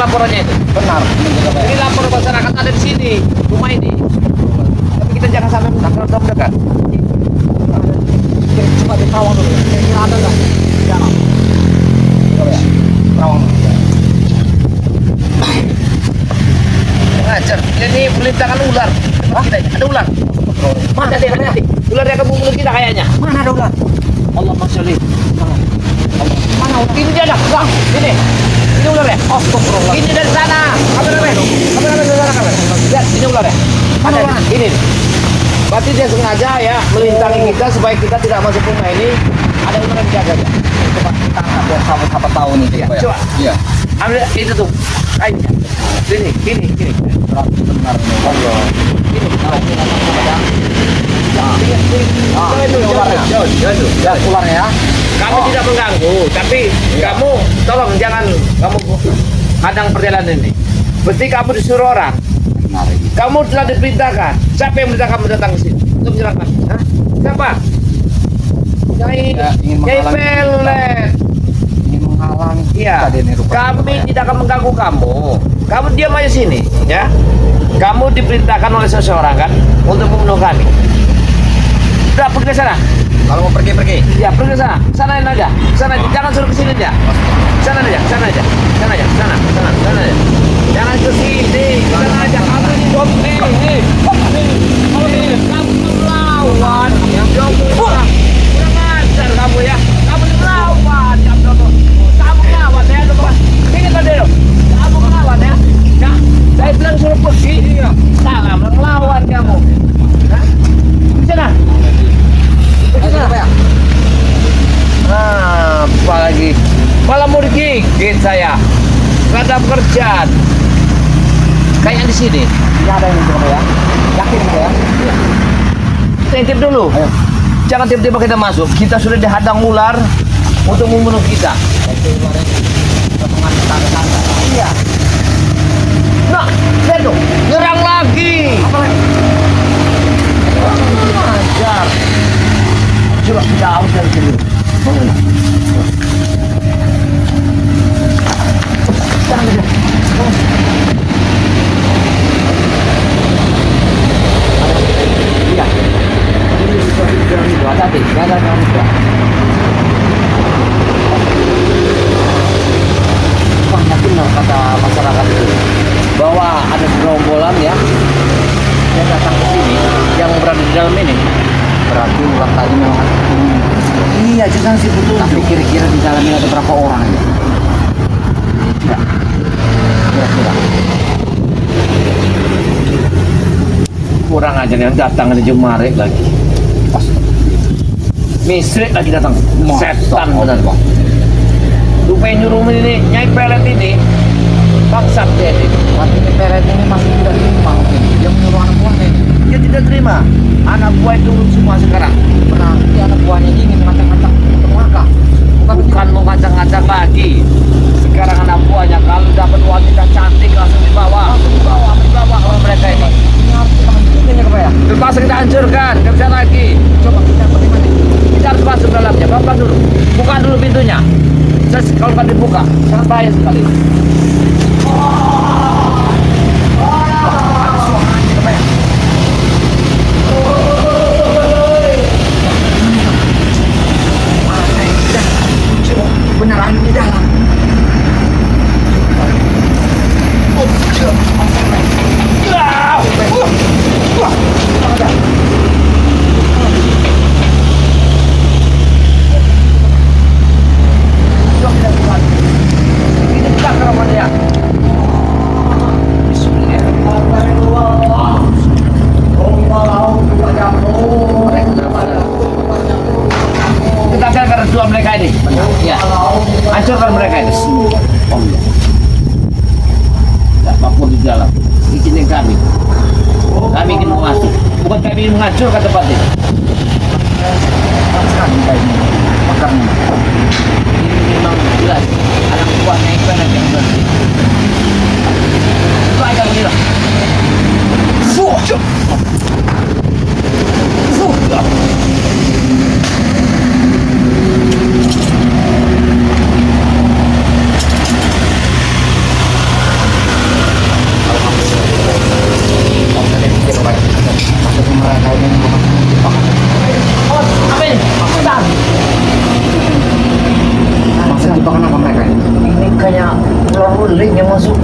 laporannya itu? Benar. Jadi lapor masyarakat ada di sini, rumah ini. Tapi kita jangan sampai mendekat. Coba di Rawang dulu. Kira-kira ada nggak? Jangan. Coba ya. Rawang dulu. Ngajar. Ini perlintahan ular. Kita ada ular. Mana deh? Ular yang kamu mulut kita kayaknya. Mana ada ular? Allah masyaallah. Mana ular? Ini dia ada. Bang, ini. Ini ular ya? Astagfirullah. Ini dari sana. Kamera dari sana kamera. Lihat, ini ular ya? Mana ular? Ini. Berarti dia sengaja ya melintangi kita supaya kita tidak masuk rumah ini. Ada ular yang jaga ya. Coba kita angkat biar sahabat-sahabat tahu nih. Iya, coba. Iya. Ambil itu tuh. Kainnya. Gini. Benar nih. Allah. Ini. Ya, ularnya ya. Kami tidak mengganggu, tapi kamu tolong jangan kamu hadang perjalanan ini. Mesti kamu disuruh orang. Benar ini. Kamu telah diperintahkan. Siapa yang minta kamu datang ke sini? Untuk menyerahkan. Hah? Siapa? Nyai Ya, ingin Nyai menghalangi. Pelet. Ini menghalangi Iya. kita nih rupanya. Kami Ya. tidak akan mengganggu kamu. Kamu diam aja sini, ya. Kamu diperintahkan oleh seseorang kan untuk membunuh kami. Udah pergi ke sana. Kalau mau pergi. Ya pergi ke sana. Sanain aja. Sana aja. Jangan suruh ke sini aja. Sana aja. Sana aja. Jangan ke sini. Sana aja. Kamu ini dompleng. Kamu melawan. Kurang ajar kamu ya. Kamu melawan. Kamu melawan ya. Ini kan dia. Kamu melawan ya. Ya. Saya bilang suruh pergi. Salah melawan kamu. Hah? Di sana. Apa lagi? Malah mau digigit saya. Gak ada pekerjaan. Kayak di sini. Ini ada yang coba ya. Yakin ya? Kita intip dulu. Ayo. Jangan tiba-tiba kita masuk. Kita sudah dihadang ular untuk membunuh kita. Iya. Nah, lihat dong. Nyerang lagi. Apa lagi? Ajar. Coba kita aus dari sini. Jangan aja. Iya. Ini sesuatu yang itu. Hati-hati. Jangan kamu. Banyak benar kata masyarakat itu bahwa ada gerombolan ya yang datang ke sini yang berada di dalam ini. Berarti ular tadi memang Iya, jangan sih betul. tapi kira-kira di dalamnya ada berapa orang aja? Enggak. Kira-kira. Kurang aja yang datang ada jemare lagi. Misrik lagi datang. Setan benar. Rupanya nyuruh ini Nyai Pelet ini bangsat dia ini. Berarti ini Pelet ini masih tidak terima mungkin. Dia menyuruh anak buahnya ini. Dia tidak terima. Anak buah turun semua sekarang. Berarti anak buahnya ini ingin ngacak-ngacak untuk warga. Bukan mau ngacak-ngacak lagi. Sekarang anak buahnya kalau dapat wanita cantik langsung dibawa. Dibawa oleh mereka ini. Ini harus kita menjadikannya ke ya? Terpaksa kita hancurkan, nggak bisa lagi. Coba kita bagaimana? Kita harus masuk dalamnya, bawa dulu. Buka dulu pintunya. Kalau nggak dibuka, sangat bahaya sekali. Ada suaranya, apa ya? Beneran di dalam. Ini buka ke rumah dia. Kita akan kedua mereka ini. Ya. Hancurkan mereka ini. Tidak mampu di dalam. Izinin kami. Kami ingin masuk. Bukan kami ingin menghancurkan tempat ini. Sekali ini. Makarnya. Ini memang jelas. Anak buahnya itu anak yang berarti. Itu aja gila. keluar link yang masuk.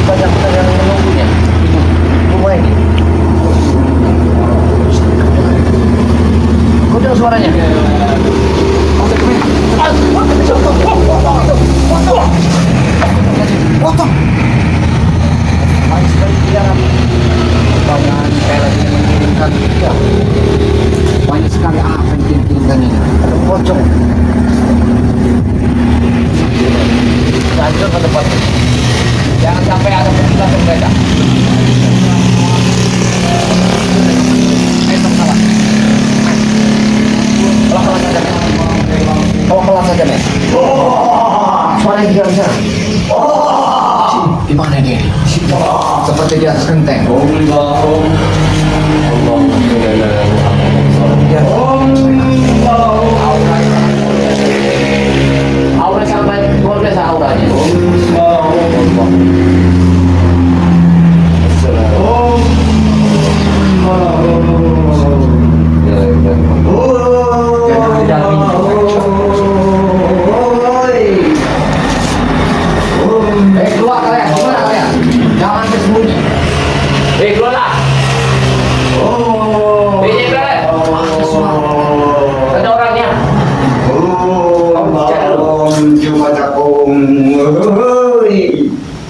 Banyak yang menunggunya. Rumah ini. Kau dengar suaranya? Potong. Banyak sekali liaran. Banyak kayak lagi mengirimkan dia. Banyak sekali apa yang dikirimkan ini. Ada pocong. Lanjut ke depan. Jangan sampai ada penjelasan mereka. Salah. Pelan-pelan saja, men. Pelan-pelan saja, men. Suara yang tidak bisa. Di mana dia? Seperti di atas genteng. Aura sampai luar biasa auranya. Keluar kalian, gimana kalian? Jangan bersembunyi. Keluar lah. Kalian. Ada orangnya.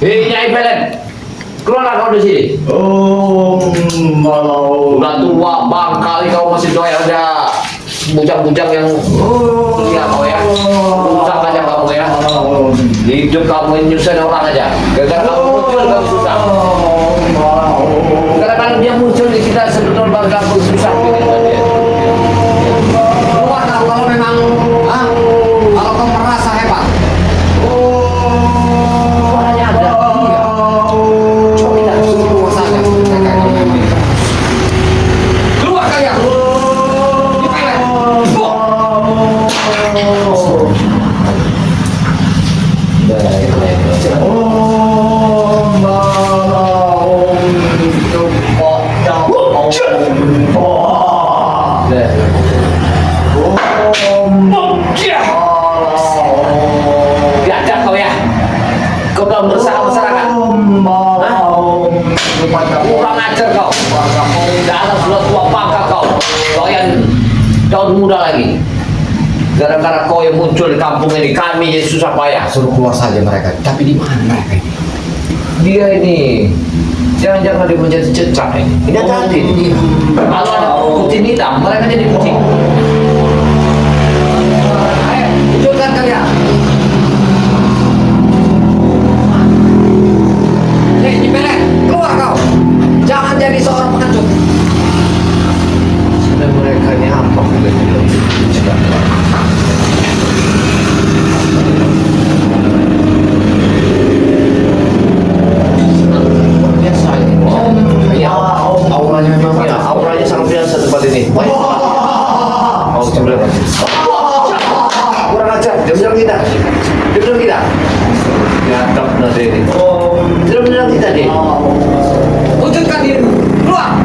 Nyai Belen. Keluarlah kau di sini. Udah tua bang kali kau masih doyan ada bujang-bujang yang lihat kau ya. Susah aja kamu ya. Hidup kamu nyusahin orang aja. Gara-gara kamu muncul kamu susah. Gara-gara dia muncul di kita sebetulnya bangga susah bikin dia. Keluar kalau memang kalau kamu merasa hebat. Suaranya ada. Iya. Coba kita keluar saja. Keluar kalian. Dipelet. Biadab kau ya. Kau belum bersalah kan? Kurang ajar kau. Dalam sudah tua bangka kau. Kau yang daun muda lagi. Gara-gara kau yang muncul di kampung ini, kami jadi susah payah. Suruh keluar saja mereka. Tapi di mana mereka ini? Dia ini, jangan-jangan dia menjadi cecak ini. Ini hati-hati dia. Kalau ada kucing hitam, mereka jadi kucing. Ayo, munculkan kalian. Hei, Nyipelek, keluar kau. Jangan jadi seorang pengecut. Sebenarnya mereka ini apa? Cegah. Auranya memang ya, auranya sangat biasa tempat ini. Oh, sebelah lagi. Kurang ajar, dia menyerang kita. Dia menyerang kita. Biadab nanti ini. Dia menyerang kita dia. Wujudkan diri, keluar,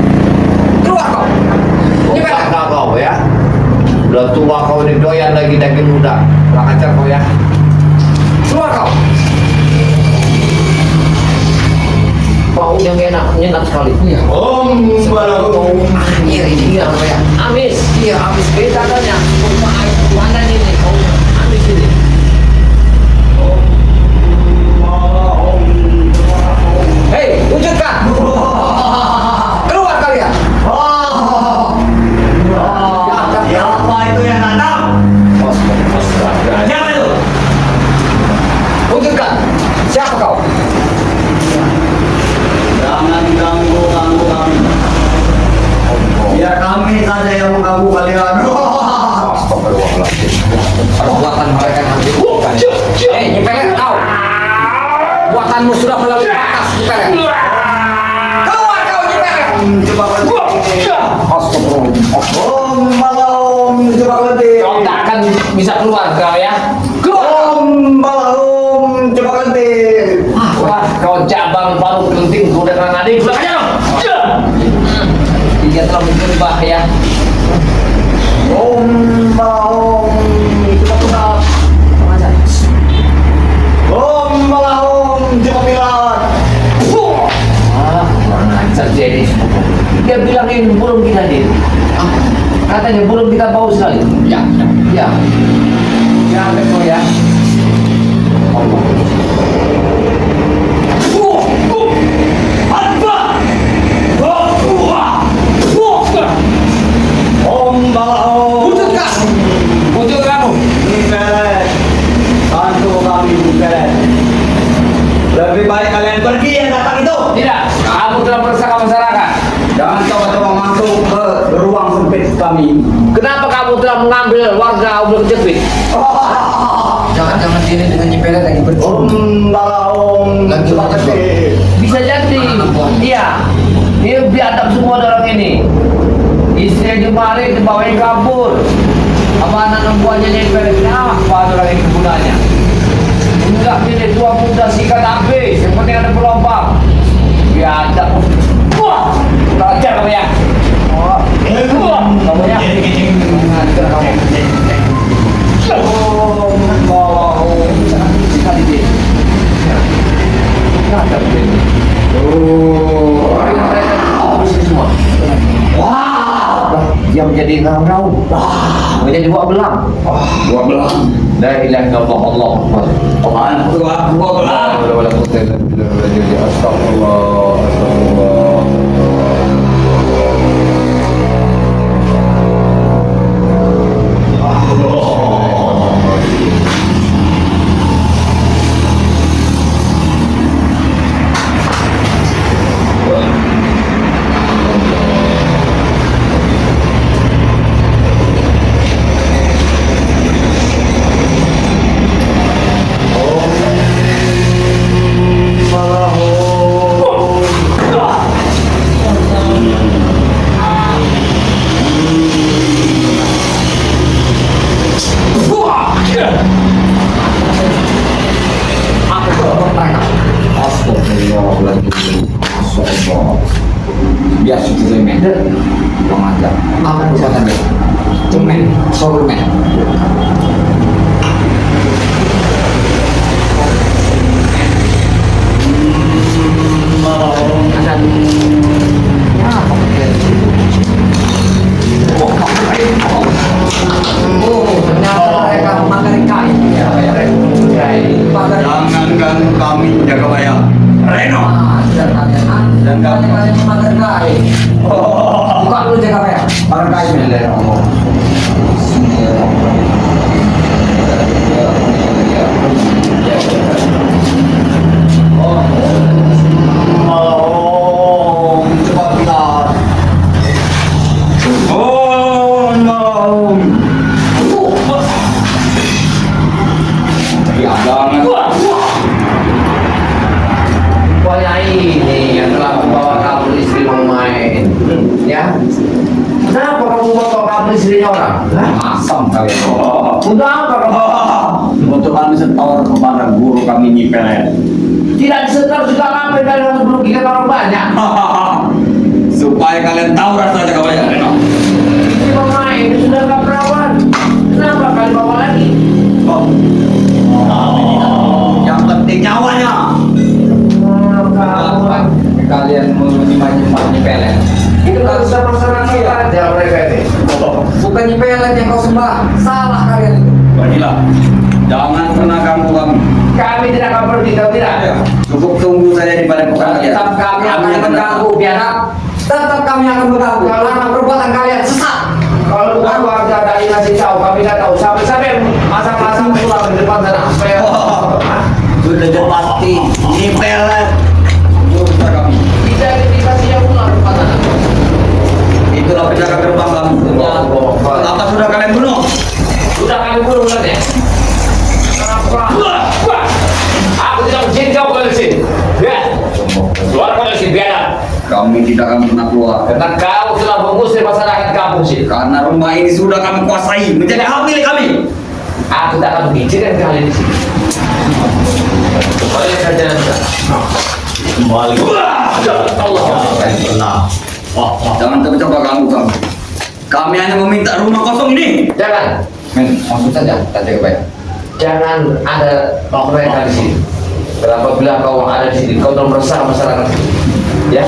keluar kau. Nyipelek kau ya. Udah tua kau ini doyan lagi daging muda. Kurang ajar kau ya. Keluar kau. Bau yang enak, nyengat sekali. Iya. Bau anjir ini. Iya, ya. Amis. Iya, amis. Beda kan ya. Mana ini? Bau amis ini. Hei, wujudkan. Keluar kalian. Siapa itu yang nanam? Siapa itu? Wujudkan. Siapa kau? Jangan ganggu kami. Biar kami saja yang mengganggu kalian. Perbuatan mereka nanti. Hei, Nyipelek kau. Buatanmu sudah melalui batas, Nyipelek. Keluar kau, Nyipelek. Coba Kau tak akan bisa keluar kau ya. Keluar. Coba ganti. Wah, kau cabang paru penting udah kena adik. Belakangnya dong. dia telah berubah ya. Om Om kita putar. Om Jamilan. Kurang ajar jadi. Dia bilangin burung kita dia. Katanya burung kita bau sekali. Ya. Jangan kau ya. Wujud kamu. Bantu kami bukan. Lebih baik kalian pergi yang datang itu. Tidak, kamu telah meresahkan masyarakat. Jangan coba-coba masuk ke ruang sempit kami. Kenapa kamu telah mengambil warga Ubel Kejepit? Jangan sini dengan nyepelet lagi bercium. Lagi Bisa jadi, iya. Dia biadab semua orang ini. Istri dimari dibawain kabur. Apa anak buahnya nyepelet? Nah, apa orang ini gunanya? Enggak pilih tua muda sikat habis. Yang penting ada peluang. Biadab. Wah, ajar kamu ya. Kamu ya. Ajar kamu. Dia menjadi raung-raung. Menjadi buah belang. Buah belang. La ilaha illallah Allah Akbar. Buah belang. Astagfirullah. Biasa kita main. Kurang ajar. Apa perbuatan dia? Cemen, sormen. Jangan ganggu kami, jaga bayang. Reno. Dan kamu makan kai. Buka dulu jaga apa ya? Makan kai. Ini yang telah membawa kabur istri bermain, ya? Kenapa kamu bawa kabur istrinya orang? asam kalian. Untuk apa kamu? Untuk kami setor kepada guru kami Nyipelet. Tidak disetor juga ngapain kalian harus merugikan orang banyak? Supaya kalian tahu rasa jaga bayang, Reno. Istri bermain itu sudah gak perawan. Kenapa kalian bawa lagi? Yang penting nyawanya. Kalian menyimpan Nyipelet. Itu kan sama-sama kita aja mereka ini. Bukan Nyipelet yang kau sembah, salah kalian itu. Baiklah, jangan pernah ganggu kami. Kami tidak akan pergi, kau tidak. Cukup tunggu saja di pada pokok Tetap kami akan mengganggu, biadab. Tetap kami akan mengganggu karena perbuatan kalian sesat. Kalau bukan warga dari ngasih tahu, kami nggak tahu. Sampai masang-masang pulang di depan sana. Supaya sudah pasti Nyipelet. Kami. tidak dikasih yang pulang di depan sana. Itulah penjaga gerbang kami. Apa sudah kalian bunuh? Sudah kami bunuh ya. Kenapa? Aku tidak mencintai kau dari sini. Ya, keluar kau dari sini biadab. Kami tidak akan pernah keluar. Karena kau telah mengusir masyarakat kampung sini. Karena rumah ini sudah kami kuasai, menjadi hak milik kami. Aku tak akan mengizinkan kalian di sini. Kalian saja nanti. Kembali. Allah. Pernah. Jangan coba-coba ganggu kami. Kami hanya meminta rumah kosong ini. Jangan. Men, maksud saja, tadi kebaik. Jangan ada mereka di sini. Kenapa bila kau ada di sini, kau telah meresah masyarakat. Ya.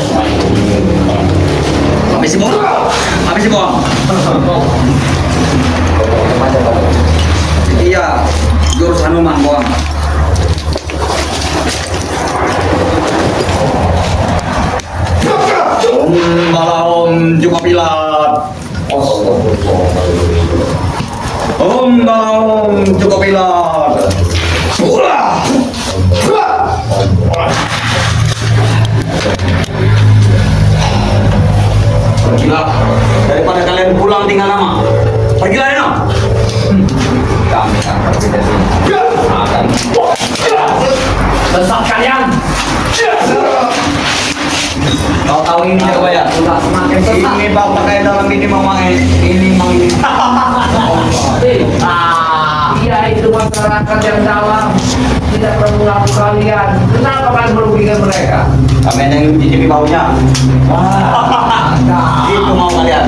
Habis si bohong. Habis si bohong. Iya, jurus Hanuman bohong. Om Juga Pilat. Om Juga Pilat. Pergilah. Daripada kalian pulang tinggal nama. Pergilah Eno. Kami akan pergi dari sini. Akan besar kalian. Kau tahu ini apa ya? Sudah semakin sesat. Ini bang pakai dalam ini mama ini mang ini. Iya itu masyarakat yang dalam tidak perlu laku kalian. Kenapa kalian merugikan mereka? Kami hanya ingin mencicipi baunya. Itu mau kalian.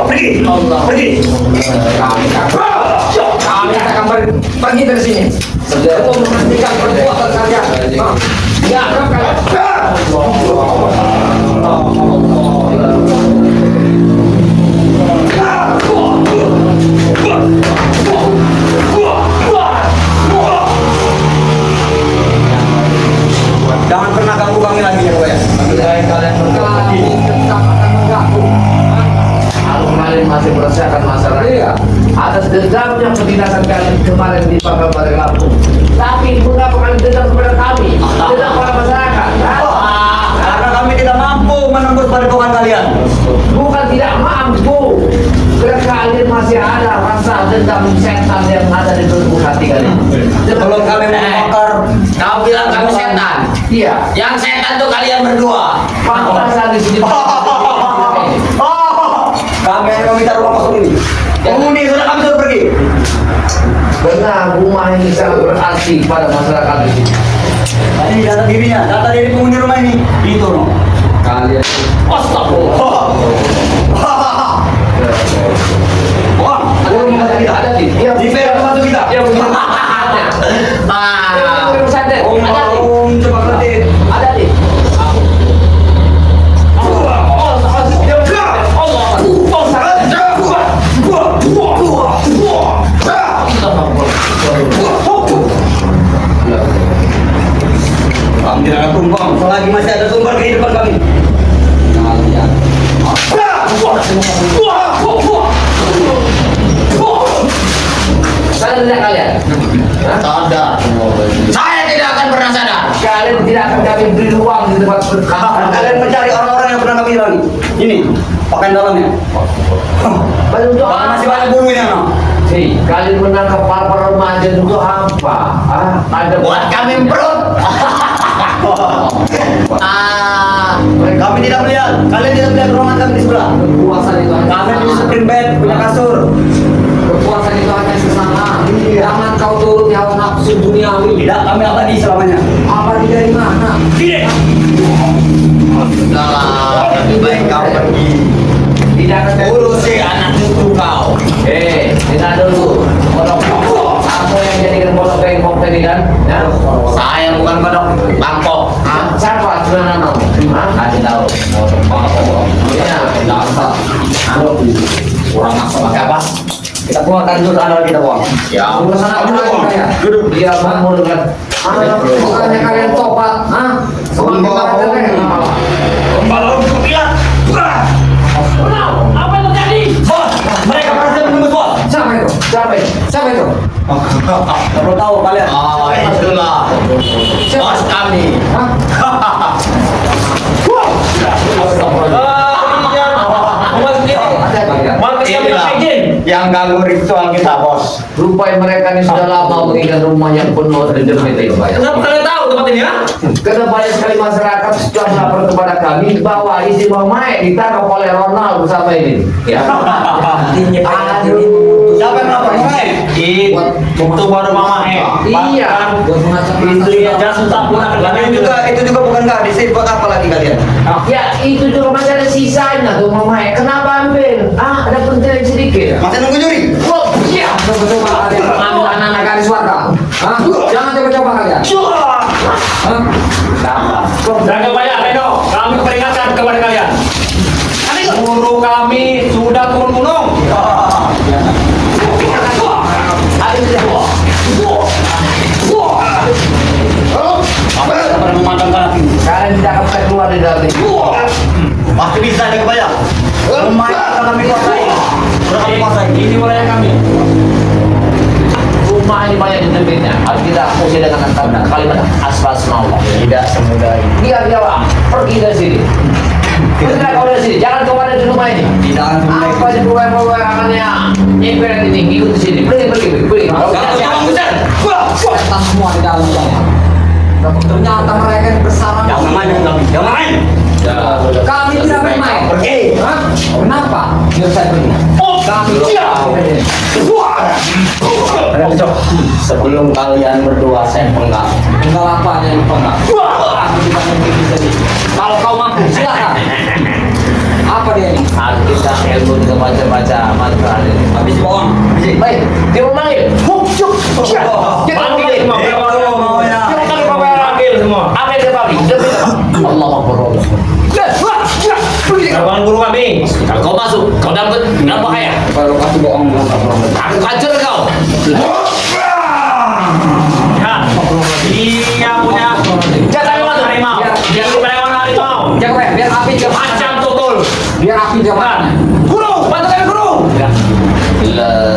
Pergi, pergi. Kami akan pergi dari sini. Sebelum menghentikan perbuatan kalian. Ya, kalian. Jangan pernah ganggu kami lagi ya, Pak ya. Kalian berkali tetap akan mengganggu. Kalau kalian masih meresahkan masyarakat atas dendamnya penindasan kalian kemarin di Pagapare Lampung. Tapi mengapa kalian dendam kepada kami? Dendam kepada masyarakat? Karena kami tidak mampu menembus padepokan kalian. Bukan tidak mampu. Karena kalian masih ada rasa dendam setan yang ada di tubuh hati kalian. Kalau kami membakar, Kau bilang kami setan. Iya. Yang setan tuh kalian berdua. Pantasan di sini. kami hanya meminta rumah kosong ini. Penghuni sudah kami sudah pergi. Benar, rumah ini sangat berarti pada masyarakat di sini. Ini data dirinya, data diri penghuni rumah ini. Itu no. Kalian astagfirullah. Wah, ada rumah kata kita. Ada di. Dia Di fair tempat kita. Dia begini. Om coba ngerti. Ada di. Kami tidak akan tumbang selagi masih ada sumber kehidupan kami. Kalian. Sadar tidak kalian? Sadar. Saya tidak akan pernah sadar. Kalian tidak akan kami beri ruang di tempat berkata. Kalian mencari orang-orang yang pernah kami hilangi. Ini pakaian dalamnya. Baru untuk Bahkan masih banyak bulunya no. Si, kalian menangkap para remaja untuk apa? Ada Buat kami perut. Kami tidak melihat. Kalian tidak melihat ruangan kami di sebelah. Kekuasaan itu hanya Kami di sesama. screen bed punya kasur. Kekuasaan itu hanya sesama. Jangan kau turuti hawa nafsu duniawi. Tidak kami abadi selamanya. Apa dari mana? Tidak. Sudahlah, lebih baik kau pergi. Tidak akan Urusi anak cucu kau. tidak dulu. Kodok kamu yang jadikan kodok kayak kok tadi kan? Ya? Saya bukan kodok Bangkok. Siapa sebenarnya kamu? Kasih tahu. Kodok Bangkok. Iya. Dasar. Kurang masuk pakai apa? Kita keluarkan dulu anak kita buang. Ya. Urusan apa lagi kalian? Dia bangun dengan bukannya kalian tobat, semakin banget Kembali untuk bilang. apa yang terjadi? Bos, mereka berhasil menembus bos. Siapa itu? Siapa itu? Siapa itu? Tidak perlu tahu kalian. Oh, itulah bos kami. Yang ganggu ritual kita bos. Rupanya mereka ini sudah lama mengingat rumah yang penuh dendam itu Pak. Kenapa kalian tahu tempat ini ya? Karena banyak sekali masyarakat sudah melapor kepada kami bahwa isi Bang Mae ditangkap oleh Ronald bersama ini. Ya. Aduh. Siapa yang lapor? Itu baru mama Iya. Itu ya jangan susah pulang Itu juga bukan gadis. Buat apa lagi kalian? Ya itu juga masih ada sisanya tuh mama. Kenapa ambil? Ada penting sedikit. Masih nunggu nyuri? Wow, iya. Coba-coba kalian mengambil anak-anak garis warga. Jangan coba-coba kalian. Jaga bayar Reno, kami peringatkan kepada kalian. Guru kami sudah turun gunung. Kalian tidak akan bisa keluar dari dalam ini. Pasti bisa nih kebayang. Rumah yang kami kuasai. Sudah kami kuasai. Ini wilayah kami. Rumah ini banyak di terbitnya. Kita fungsi dengan kalimat asal semaulah. Tidak semudah ini. Biar dia pergi dari sini. Pergi kau dari sini. Jangan kau ada di rumah ini. Tidak akan semudah Apa sih perubahan-perubahannya? Nyimpen yang tinggi ikut di sini. Pergi. Setan semua di dalam sana. Ternyata mereka yang bersama. Jangan main dengan kami. Jangan main. Kami tidak bermain. Pergi. Kenapa? Biar saya pergi. Kami Sebelum kalian berdua saya penggal. Enggak apa yang penggal. Aku tidak mungkin bisa di. Kalau kau mampu silakan. Apa dia ini? Kita ilmu juga baca-baca mantra ini. Habis bohong. Baik, dia mau manggil. Kita mau manggil. Panggil semua. Apa yang dia panggil? Dia bilang, Allah Akbar. Kawan guru kami. Kalau kau masuk, kau dapat bahaya. Kalau kasih bohong Aku hancur kau. Ya. Dia punya. Jangan masuk. Harimau. Dia karyawan harimau. Jangan biar api dia Macam tutul. Biar api dia makan. Guru, bantu kami guru.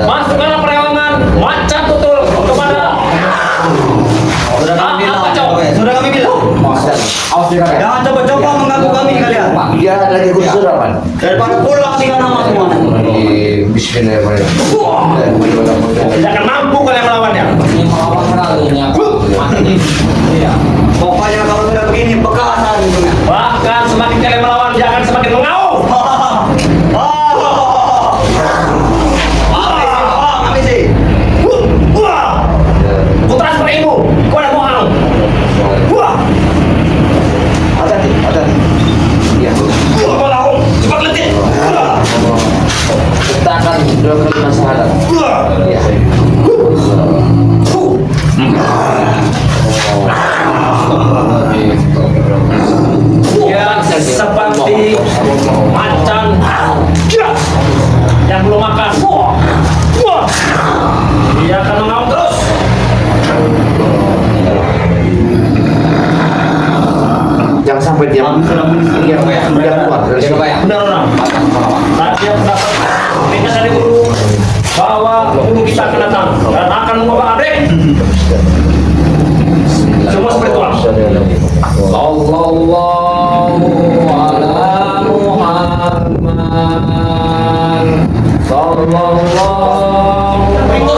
Masukkan perlawanan macam tutul kepada. Apa cok? Sudah kami bilang. Awas dia kan. Jangan coba-coba mengganggu kami kalian. Dia lagi kursus apa? Daripada pulang dengan nama semua. Bismillahirrahmanirrahim. Tidak akan mampu kalian melawannya. Ini melawan kalinya. Iya. Pokoknya kalau sudah begini bekasan gitu. Bahkan semakin kalian melawan dia akan semakin mengaum. Apa sih? Ku transfer ilmu. Kau ada bohong. Ada. Iya. Kau tahu? Cepat letih. Kita akan 2 kali masalah. Iya. Ya seperti macan yang belum makan. Dia akan mengaum terus. Jangan sampai dia keluar dari sini. Benar orang. Tadi yang dapat perintah dari guru bahwa guru kita akan datang dan akan membawa adik. Semua seperti itu. Sallallahu ala Muhammad. Sallallahu alaihi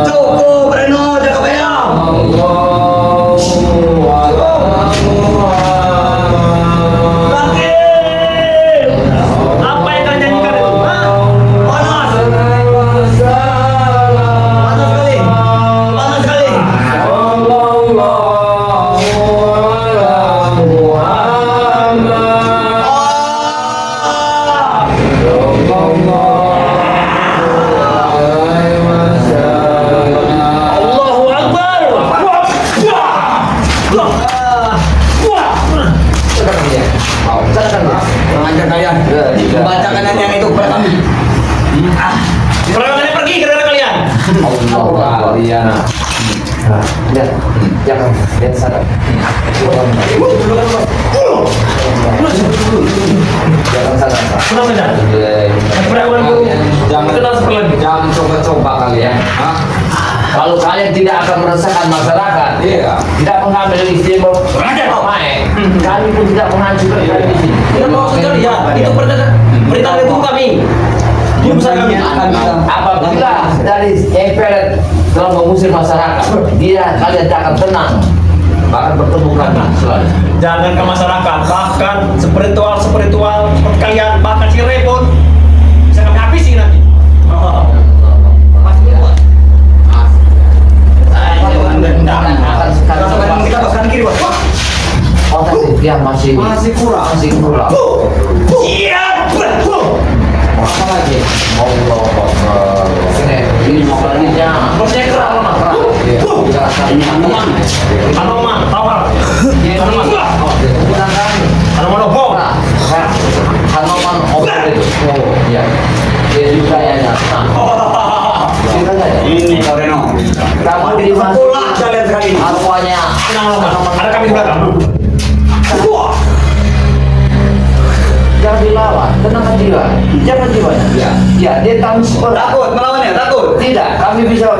Cukup, Reno, jaga bayang. Apa yang kalian nyanyikan itu? Panas. Panas sekali. Allahu Akbar. Mengajar kalian. Bacakan yang itu kepada kami. Kalian pergi ke daerah kalian. Allah kalian. Lihat, jangan lihat sana. Jangan sana. Sudah benar. Perlawanan guru. Kenal seperti lagi. Jangan coba-coba kalian. Kalau kalian tidak akan meresahkan masyarakat, tidak mengambil istimewa, kami pun tidak menghancurkan kalian di sini. Tidak mau sekali ya. Itu perintah dari guru kami. belum saya akan kita Apabila dari Everett telah mengusir masyarakat, kalian tidak akan tenang, akan bertemu kami selalu. jangan ke masyarakat, bahkan spiritual seperti kalian, bahkan si repot bisa kami habisi nanti. Pasti kuat. Akan sekali kita paskan kiri bos. oh tapi dia masih kurang. Siap. apa lagi? Allah ini mobilnya Bosnya keras lama. ini Anoman, tawar. Anoman. Anoman opo. Hanoman itu ya dia juga ya Ini Toreno. kamu dimasuk Pulang kalian sekali ini. arwahnya Ada kami di belakang. Wah. jangan dilawan, tenangkan jiwa, jangan jiwanya. Ya, dia tahu sekolah. Takut melawannya, takut. Tidak, kami bisa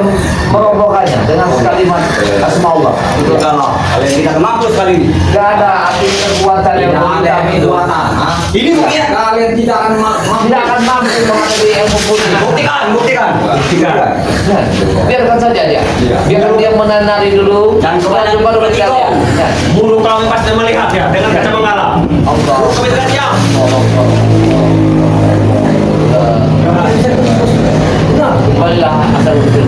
merobohkannya dengan kalimat asmaullah. Itu kalau kalian tidak mampus kali ini. Tidak ada arti kekuatan yang bagi kami itu. Ini buktinya kalian tidak akan Tidak akan mampu menghadapi ilmu putih. buktikan. Nah, biarkan saja dia. Biarkan dia menari dulu. Dan kemudian baru kita lihat. Nah, Bulu kami pasti melihat ya dengan kaca mengalah. Allah. Bulu kami tidak diam. Kembalilah asal usul.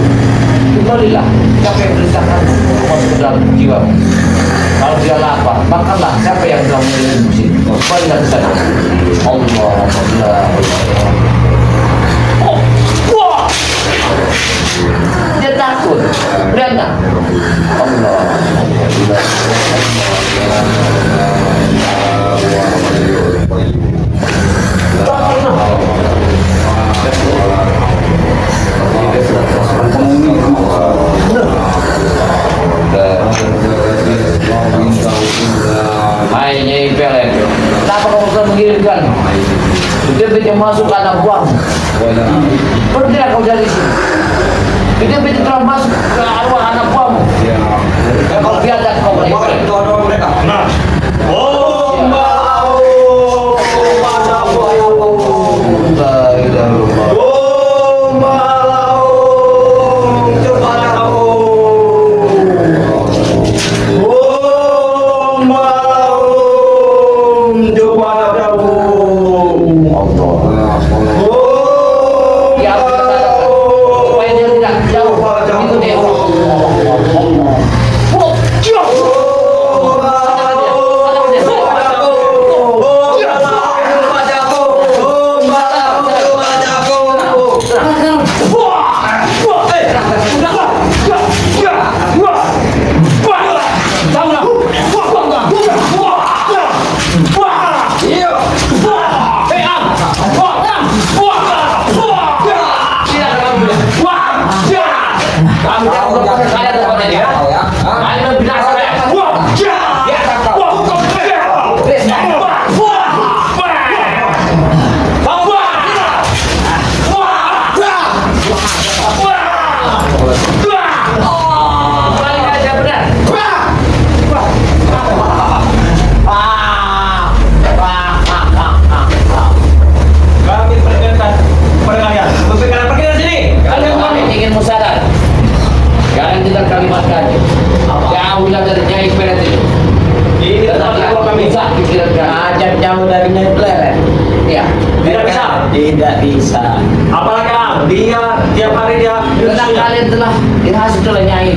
Kembalilah. Siapa yang perintahkan masuk ke dalam jiwa? Kalau dia lapar, makanlah. Siapa yang telah memberi musim? Kembalilah ke sana. Allah. Wah. Dia takut. Lihat tak? Allah. Mainnya pelet. Kenapa kamu telah mengirimkan? Dia masuk ke anak buah. Berhentilah kau dari sini. Dia telah masuk ke arwah anak buahmu. Kalau biarkan kau Mereka. Nah. Oh, Kami perkenalkan kepada kalian. Kalian pergi dari sini. Kalau kami ingin musadar, kalian tidak kalimat kami. Jauhlah dari Nyai Pelet itu. Ini tempat Tetapi tinggal kami. bisa pikiran kami. Ajak jauh dari Nyai Pelet. Ya. Tidak bisa. Tidak bisa. Apalagi dia tiap hari dia Karena kalian telah dihasut oleh Nyai.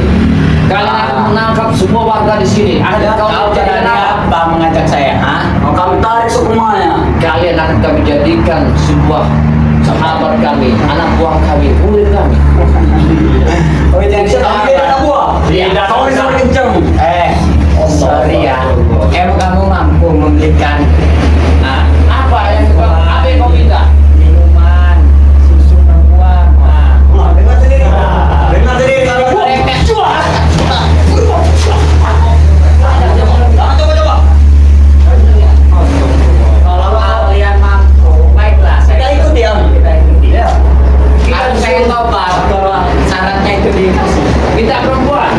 Kalian akan menangkap semua warga di sini. Ada kau jadi apa? apa mengajak saya? Mau kami tarik semuanya. Kalian akan kami jadikan sebuah sahabat kami, anak buah kami, murid kami. Oh, jangan kami anak buah. Tidak Kau bisa kenceng. Sorry ya. Emang kamu mampu memberikan Apa yang kau minta? minuman, susu perempuan. Dengar sendiri. Dengar sendiri kalau coba. Kalau kalian mampu, baiklah. Kita ikuti ya. Kita ikuti. Aku pengen tahu Pak, kalau syaratnya itu dikasih. Minta perempuan,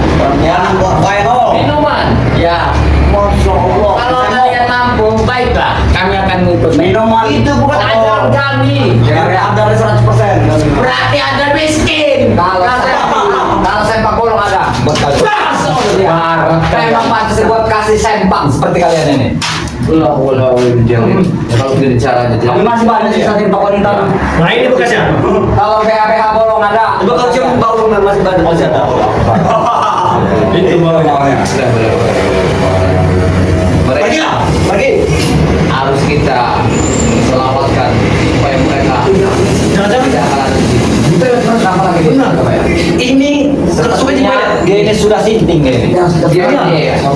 Ya, buat baik minuman. Ya. Masya Allah. Kalau kalian mampu, baiklah. Kami akan akan ngikut. Minuman Itu bukan ajaran kami. ada 100%. Berarti Anda miskin. Kalau sempak bolong ada. Buat kalian. Memang pantas buat kasih sempang seperti kalian ini. Ulah jangan. Kalau begini caranya Tapi masih banyak sisa di toko ini. Nah ini bekasnya. Kalau PHPH bolong ada. Coba kalau cium bau masih banyak masih ada. Itu baunya. Pergi lah, pergi. Harus kita selamatkan supaya mereka Jangan-jangan tidak akan ada di sini. Itu apa lagi? benar. Ini supaya dia ini sudah sinting ini. Dia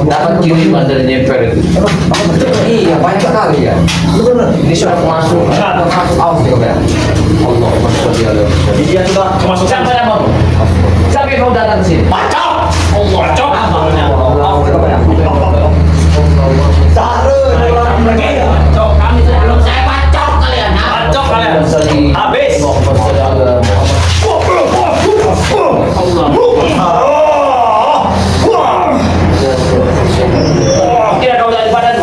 dapat kiriman dari Nefer itu. Iya, banyak sekali ya. Ini sudah masuk aus juga ya. Allah masya Allah. Jadi dia sudah kemasukan. Siapa yang mau? Siapa yang mau datang ke sini? Macam. Allah macam. Kami sebelum saya bacok kalian. Bacok kalian. Habis. Tidak kau dari badan.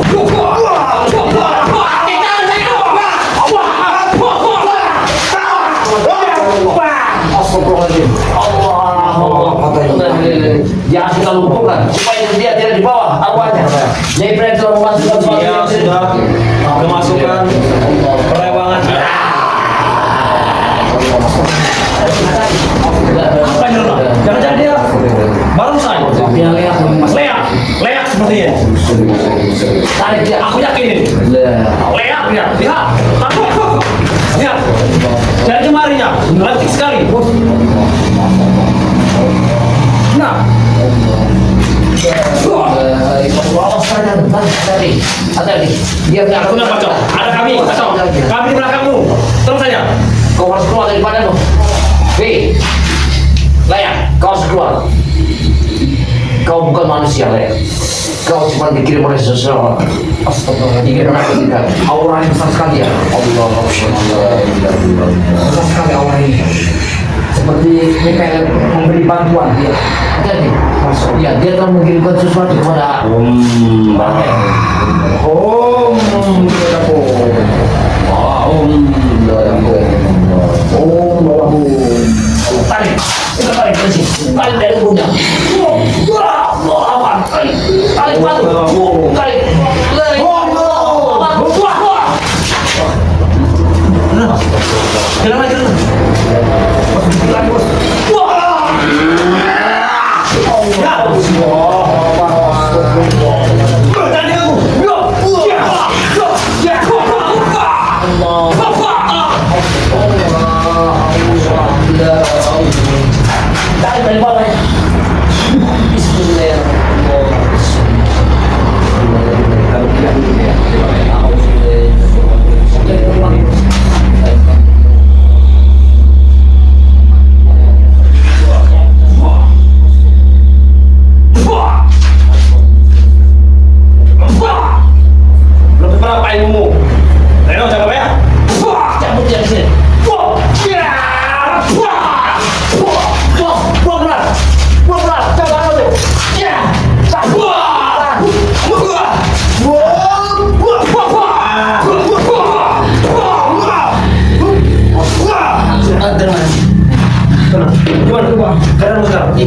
Jangan kita lumpuhkan supaya dia tidak di bawah arwahnya. Jadi benar telah memasukkan sesuatu Dia yang sudah kemasukan perewangan. Apa ini Luna? Jangan-jangan dia barusan. Leak sepertinya. tarik dia. Aku yakin ini. Leak dia. Lihat. Lihat. Dari jemarinya, cantik sekali. Nah. Hati-hati. Dia Aku nak bacok. Ada kami, bacok. Kami di belakangmu. Terus saja. Kau harus keluar dari badanmu. Hei, layak. Kau harus keluar. Kau bukan manusia, layak. Kau cuma dikirim oleh seseorang. Astagfirullah. Dikirim oleh kita. Auranya besar sekali ya. Allah. Besar sekali aura ini. Seperti Mikael memberi bantuan dia. Hati-hati. Ya, dia telah mengirimkan sesuatu kepada tarik, kita tarik dari sini, tarik dari ujungnya. Tarik batu, tarik, tarik dari bawah. Lebih berapa ilmumu? Reno, jaga ya. Cabut dia di sini.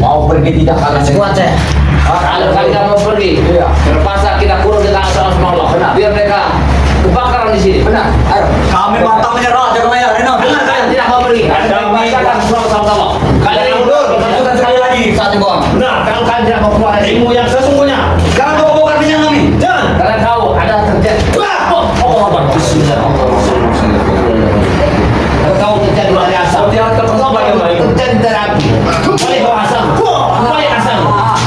Mau pergi tidak karena sekuat saya. Kalau kalian mau pergi, terpaksa kita kurung di tangan sama Allah. Biar mereka kebakaran di sini. Benar. Ayo. Kami pantang menyerah, jaga ya. Reno, Benar, kalian tidak mau pergi. Kalian akan pulang sama-sama. Kalian yang mundur, lanjutkan sekali lagi. Satu bom. Benar, kalau kalian tidak mau keluar dari sini, ilmu yang sesungguhnya. Sekarang kau bongkar minyak kami. Jangan. kalian tahu ada terjadi. Allah Akbar. Kalian tahu terjadi dari asam. Terjadi dari api. Boleh bawa asam. Boleh asam.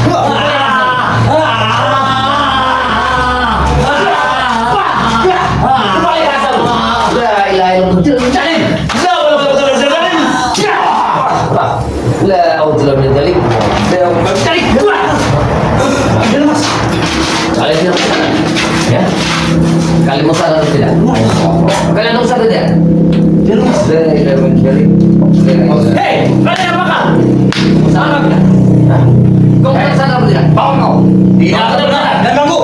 Boleh asam. La ilaha illallah. La audzubillah min dzalik. Kalian tidak sadar, ya? Kalian mau sadar atau tidak? Kalian mau sadar tidak? La ilaha min dzalik. Hei, kalian apakah? Sadar tidak? Kau tidak sadar atau tidak? Bangun kau. Tidak sadar. Dan ganggu.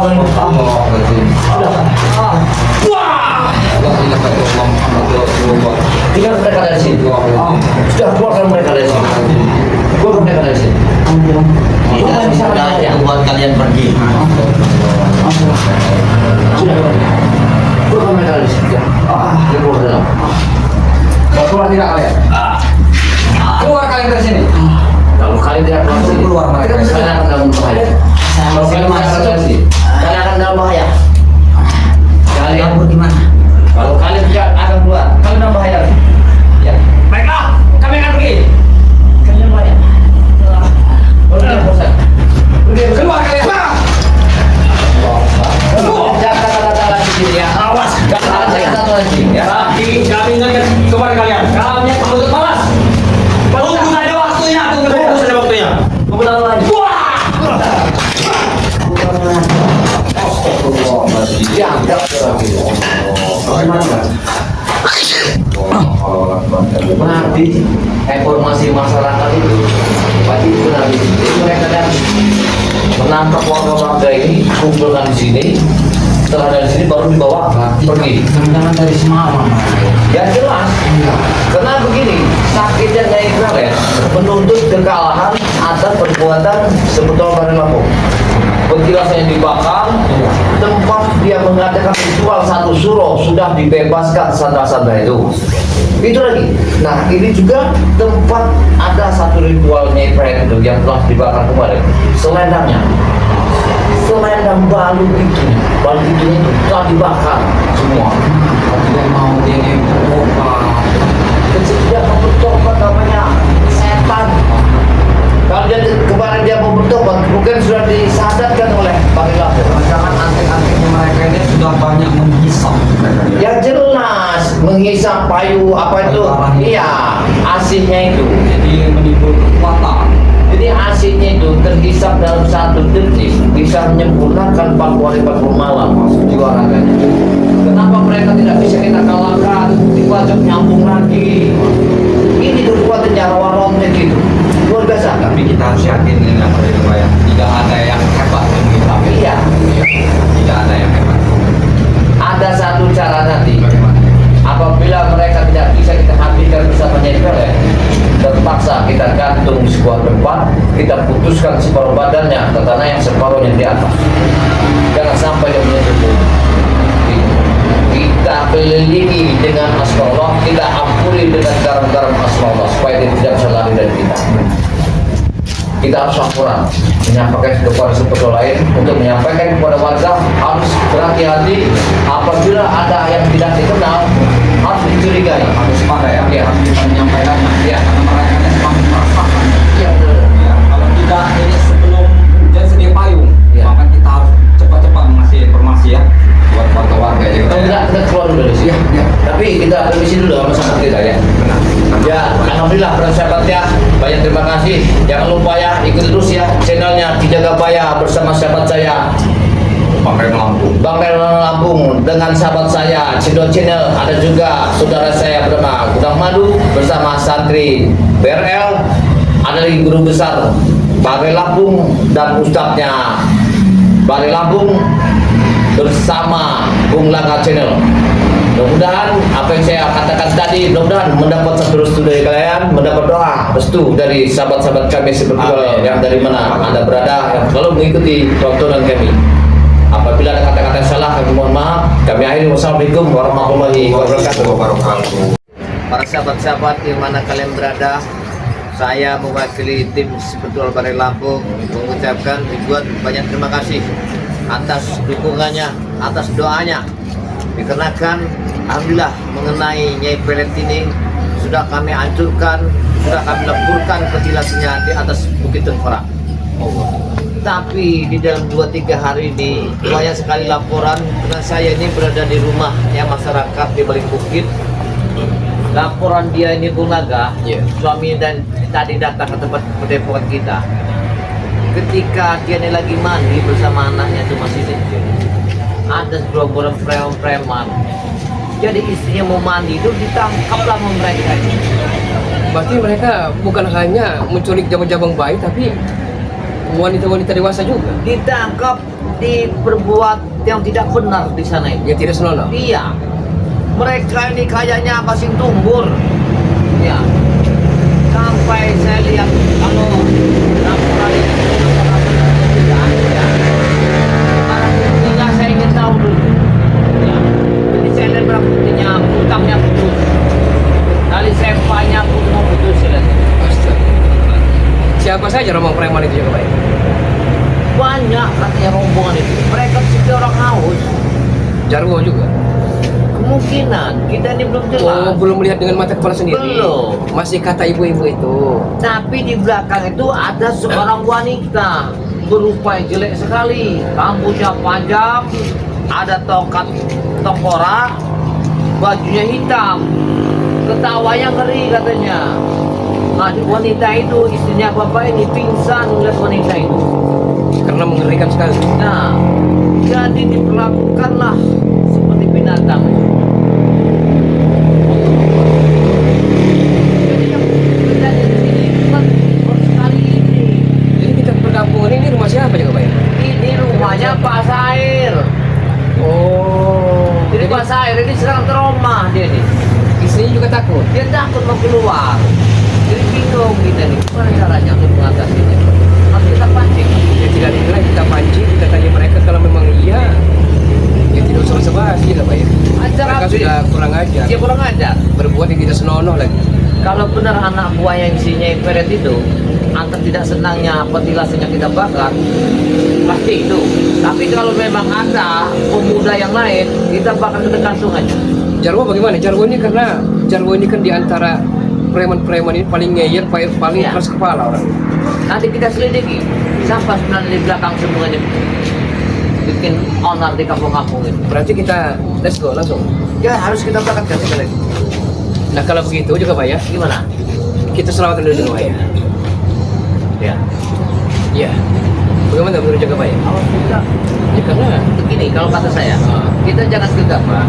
bangun. Wah! Tinggal mereka dari sini. Sudah keluarkan mereka dari sini. Keluarkan mereka dari sini. Tidak bisa yang buat kalian pergi. Sudah keluarkan mereka dari sini. Dia keluar dalam. Mau keluar tidak kalian? Keluar kalian dari sini. Kalau kalian tidak keluar sini, Keluar mereka. kalian akan dalam bahaya. Kalau kalian tidak keluar dari sini, kalian akan dalam bahaya. Kalian Kabur gimana? kalau kalian tidak akan keluar, kalian dalam bahaya. Ya. Baiklah, kami akan pergi. Kalian bahaya. Udah, bosan. Udah, Keluar kalian. jangan kata-kata lagi di sini ya. Awas, Jangan kata-kata lagi ya. kami ingatkan kepada kalian. Kami menuntut balas. Tunggu saja waktunya, tunggu saja waktunya. Tunggu lagi. Wah! Dianggap lagi. Nanti informasi masyarakat itu pasti itu nanti mereka dan menangkap warga-warga ini kumpulkan di sini. Setelah dari sini baru dibawa pergi. Jangan dari semalam. Ya jelas. Karena begini, sakitnya Nyai Ibrahim menuntut kekalahan atas perbuatan sebetulnya Bari Lampung. Penjelasannya dibakar, tempat dia mengadakan ritual satu suro sudah dibebaskan sandra-sandra itu. Itu lagi. Nah ini juga tempat ada satu ritual Nyai Ibrahim itu yang telah dibakar kemarin. Selendangnya. Selendang balu itu telah dibakar semua. Tidak mau ini berubah. Dia mau bertobat namanya setan. Kalau dia kemarin dia mau bertobat, mungkin sudah disadarkan oleh Bari Lampung. Jangan antek-anteknya mereka ini sudah banyak menghisap. Ya jelas menghisap payu apa itu? Iya, asinnya itu. Jadi menimbul kekuatan. Jadi asinnya itu terhisap dalam satu detik bisa menyempurnakan 40 hari 40 malam jiwa raganya. Kenapa mereka tidak bisa kita kalahkan? Diwajib nyambung lagi. Ini kekuatannya rawa-rawanya gitu. Luar biasa. Tapi kita harus yakin dengan apa ya. Tidak ada yang hebat menghisap. Iya. Tidak ada yang hebat. Ada satu cara nanti. Bagaimana? Apabila mereka tidak bisa kita habiskan bersama Nyai Ibrahim, terpaksa kita gantung di sebuah tempat, kita putuskan separuh badannya ke tanah yang separuhnya di atas. Jangan sampai dia menyentuh bumi. Kita kelilingi dengan asmaullah, kita ampuni dengan garam-garam asmaullah supaya dia tidak bisa lari dari kita. Kita harus laporan, menyampaikan kepada seperti lain untuk menyampaikan kepada warga harus berhati-hati apabila ada yang tidak dikenal harus dicurigai. Harus pada ya. Ya. Harus kita menyampaikannya. Ya. Karena mereka ini semakin merasakan. Iya benar. Ya, kalau tidak ini sebelum hujan sedia payung, Ya. maka kita harus cepat-cepat mengasih informasi ya buat warga-warga ya. Kita keluar dulu dari sini. Ya, ya. Tapi kita permisi dulu sama sahabat kita ya. Benar. Ya, alhamdulillah persahabat ya. Banyak terima kasih. Jangan lupa ya ikuti terus ya channelnya Kijaga Baya bersama sahabat saya Bang Rem Lampung. Bang Rem Lampung dengan sahabat saya Cido Channel. Ada juga saudara saya bernama Gudang Madu bersama santri BRL. Ada lagi guru besar Bari Lampung dan ustadznya Bari Lampung bersama Bung Langga Channel. Mudah-mudahan apa yang saya katakan tadi mudah-mudahan mendapat satu restu dari kalian, mendapat doa restu dari sahabat-sahabat kami seperti yang dari mana Anda berada yang selalu mengikuti tontonan kami. Apabila ada kata-kata yang salah kami mohon maaf. Kami akhiri wassalamualaikum warahmatullahi wabarakatuh. Para sahabat-sahabat di mana kalian berada, saya mewakili tim Sepetul Bari Lampung mengucapkan ribuan banyak terima kasih atas dukungannya, atas doanya. Dikarenakan alhamdulillah mengenai Nyai Pelet ini sudah kami hancurkan, sudah kami leburkan petilasannya di atas Bukit Tengkorak. Tapi di dalam 2-3 hari ini banyak sekali laporan karena saya ini berada di rumah yang masyarakat di balik bukit. Laporan dia ini Bung Naga, suami dan tadi datang ke tempat pendepokan kita. Ketika dia ini lagi mandi bersama anaknya itu masih kecil, ada gerombolan preman. Jadi istrinya mau mandi itu ditangkaplah sama mereka. Berarti mereka bukan hanya menculik jabang-jabang bayi, tapi wanita-wanita dewasa juga. Ditangkap diperbuat yang tidak benar di sana itu. Yang tidak senonoh. Iya. Mereka ini kayaknya kasing tumbur. Ya. Sampai saya lihat kalau laporan yang ya. Barang buktinya saya ingin tahu dulu. Ya. Jadi saya lihat barang buktinya, utangnya putus. Tali sempanya pun mau putus. Siapa saja rombongan preman itu juga baik? Banyak katanya rombongan itu. Mereka seperti orang haus. Jarwo juga. Kemungkinan kita ini belum jelas. Oh, belum melihat dengan mata kepala sendiri. Belum. Masih kata ibu-ibu itu. Tapi di belakang itu ada seorang wanita berupa jelek sekali. Rambutnya panjang, ada tongkat tengkorak, bajunya hitam. Ketawanya ngeri katanya. Nah, wanita itu istrinya bapak ini pingsan melihat wanita itu. Karena mengerikan sekali. Nah, jadi diperlakukanlah seperti binatang. Jadi yang terjadi di sini bukan baru sekali ini. Jadi kita perkampungan ini rumah siapa juga Pak? Ini rumahnya Pak Sair. Oh. Jadi Pak Sair ini sedang trauma dia nih. Istrinya juga takut. Dia takut mau keluar. Jadi bingung kita nih, gimana caranya untuk mengatasinya? Harus kita pancing. Ya tidak dinilai, kita pancing, kita tanya mereka kalau memang iya. Ya tidak usah basa-basi lah Pak ya. Ajar Mereka apa? sudah kurang ajar. Dia kurang ajar. Berbuat yang tidak senonoh lagi. Kalau benar anak buah yang isinya imperet itu, antar tidak senangnya petilasenya kita bakar, pasti itu. Tapi kalau memang ada pemuda yang lain, kita bakar ke langsung aja. Jarwo bagaimana? Jarwo ini karena Jarwo ini kan diantara preman-preman ini paling ngeyel, paling Iya. keras kepala orang. Nanti kita selidiki siapa sebenarnya di belakang semuanya bikin onar di kampung-kampung ini. Berarti kita let's go langsung. Ya harus kita bakar sekali lagi. Nah kalau begitu juga Pak ya, Gimana? kita selamatan dulu Pak ya. Ya. Iya. Bagaimana menurut juga Pak ya? Awas juga. Ya karena Begini kalau kata saya, kita jangan gegabah.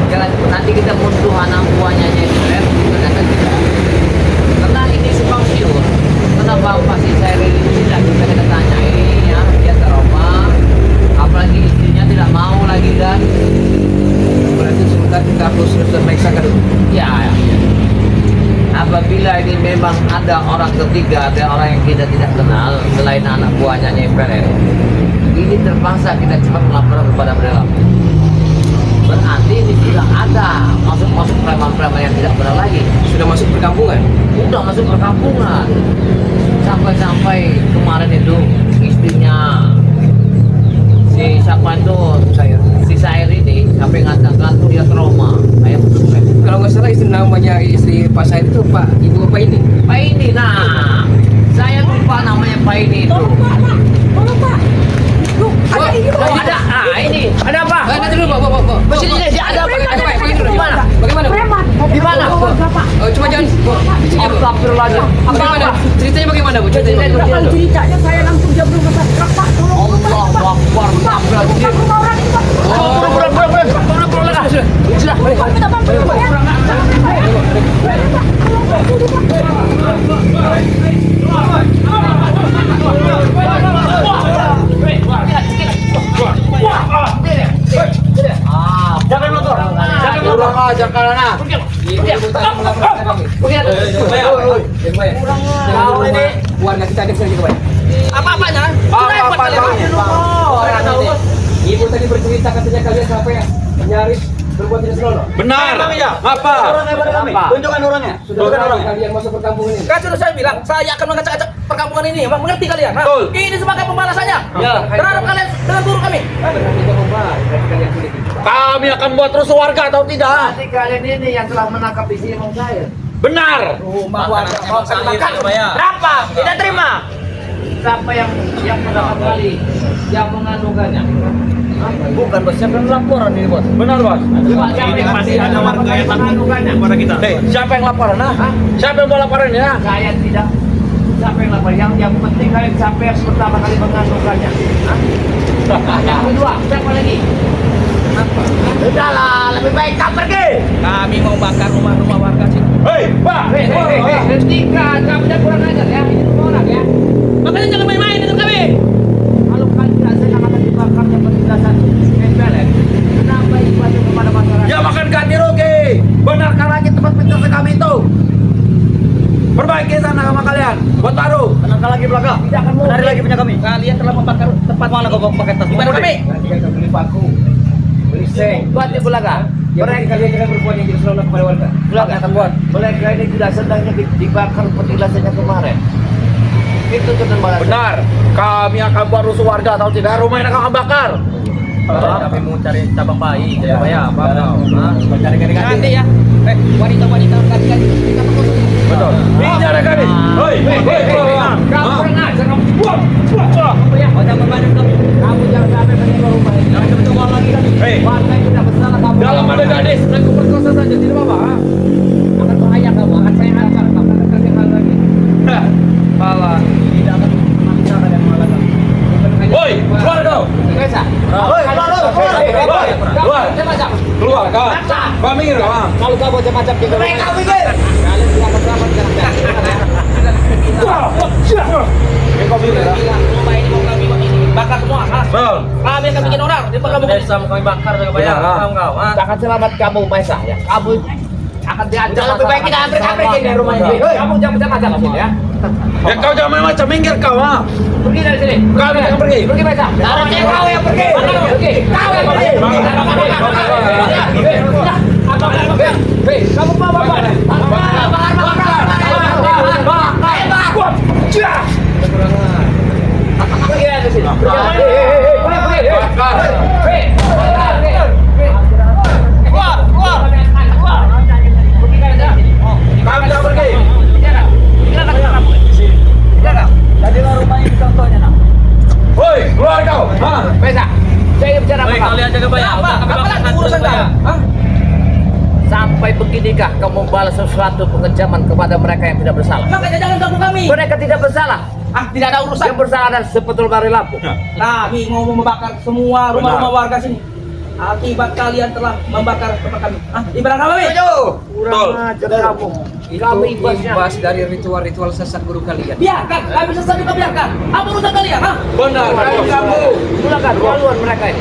Jangan nanti kita musuh anak buahnya Jepret, ternyata tidak. Karena ini simpang siur. Kenapa pasti saya ini tidak kita tanya ini ya dia trauma, apalagi istrinya tidak mau lagi kan? berarti sebentar kita harus periksakan dulu. Ya. Apabila ini memang ada orang ketiga, ada orang yang kita tidak kenal selain anak buahnya Jepret, ini terpaksa kita cepat melaporkan kepada berlaku. Berarti ini sudah ada masuk preman-preman yang tidak benar lagi. Sudah masuk perkampungan. Udah masuk perkampungan. Sampai-sampai kemarin itu istrinya si siapa itu si Sair ini sampai ngatakan tuh dia trauma. Kayak Kalau nggak salah istri namanya istri Pak Said itu Pak Ibu apa ini? Pak ini, nah saya lupa namanya Pak ini itu. Ada ini Oh ada, ini ada apa? Nanti dulu Pak. Sini ada apa? Ada Pak. Di mana? Bagaimana? Di mana? Oh, cuma jangan Bu. Istrinya Bu. Astagfirullahaladzim. Bagaimana? Ceritanya bagaimana Bu? Ceritanya Ceritanya bagaimana? dulu. Ceritanya saya langsung jam 12 Pak, tolong Allah Akbar. Astagfirullahaladzim. rumah orang ini Pak. Sudah. Pak, minta bantuan Pak ya. Jangan motor. Jangan aja karena. Tahu ini warga kita ada sini Pak. Apa-apanya? Ibu tadi bercerita katanya kalian sampai nyaris berbuat tidak senonoh. Benar. Apa? Tunjukkan orangnya. Sudah kalian masuk perkampungan ini. Kan sudah saya bilang, saya akan mengacak-acak perkampungan ini. Mengerti kalian? Nah, Betul. ini sebagai pembalasannya. Ya. Terhadap kalian dengan guru kami. Berarti kita membahas, berarti kalian sulit. Kami akan buat terus warga atau tidak? Nanti kalian ini yang telah menangkap isi Imam Sair. Benar. Rumah warga mau kami makan. Berapa? Tidak terima. Siapa yang pertama kali yang mengandungkannya? Bukan bos, siapa yang laporan ini bos? Benar, Bos. Siapa yang pasti ada warga yang mengandungkannya? Kepada kita. Siapa yang laporan? Siapa yang mau laporan ya? Saya tidak. Siapa yang lapor? Yang penting kalian siapa yang pertama kali mengandungkannya? Yang kedua, siapa lagi? Sudahlah, lebih baik tak pergi. Kami mau bakar rumah-rumah warga sini. Hei, Pak. Hentikan, kamu jangan kurang ajar ya. Ini rumah orang ya. Makanya jangan main-main dengan kami. Kalian telah membakar tempat mana kau pakai tas? Di mana kami? Nanti kan beli paku. Berisik. Buat di Bulaga. Mereka kalian jangan berbuat yang jadi selalu kepada warga. Bulaga buat. Mereka ini tidak sedangnya dibakar petilasannya kemarin. Itu ketembalan. Benar. Kami akan buat rusuh warga atau tidak, rumah ini akan bakar. Kami mau cari cabang bayi, ya Pak ya, apa? Cari ganti-ganti. Nanti ya. Wanita-wanita ganti-ganti. Betul. Ini ada kami. Hoi, keluar. Kamu kurang ajar, kamu buang. Ya, jangan membantu kami. Kamu jangan sampai menyentuh rumah ini. Jangan coba-coba lagi kami. Hei, Warga yang tidak bersalah kamu. dalam ada gadis, aku perkosa saja, tidak apa-apa. Akan bahaya kamu, akan saya hantar kamu, akan kasih hal lagi. Malah tidak akan memisahkan yang malah kami. Woi, keluar kau. Biasa. Woi, keluar. Macam-macam. Keluar kau. Kau minggir kau. Kalau kau macam-macam kita. Mereka minggir. Kalian tidak akan selamat sekarang. Kau minggir. Rumah ini mau kami bakar semua. Betul. Kami akan bikin orang. Di kamu desa mau kami bakar juga Pak ya. Tahu kau? Akan selamat kamu, Maisa ya. Kamu akan diancam. Jangan lebih baik kita ambil dari rumah ini. Kamu jangan macam-macam ya. Ya kau jangan macam minggir kau, ha. Pergi dari sini. Kau jangan pergi. Pergi, Maisa. Kau yang pergi. Pergi. Kau yang pergi. Hei, kamu bawa apa? Pergi dari sini. Kau jangan pergi. Jadilah rumah ini contohnya nak. Woi, keluar kau. Ha. Maisa, saya bicara Baik apa? kalian jaga bayar. Apa lagi urusan kau? Sampai beginikah kau membalas sesuatu pengejaman kepada mereka yang tidak bersalah? Makanya jangan ganggu kami. Mereka tidak bersalah. Tidak ada urusan. Yang bersalah adalah sepetul dari lampu. Kami mau membakar semua rumah-rumah warga sini. Akibat kalian telah membakar tempat kami. Di belakang kami. Kurang ajar kamu. Kamu ibasnya. dari ritual-ritual sesat guru kalian. Biarkan, kami sesat juga biarkan. Apa urusan kalian? Benar. Kamu. Silakan, keluar mereka ini.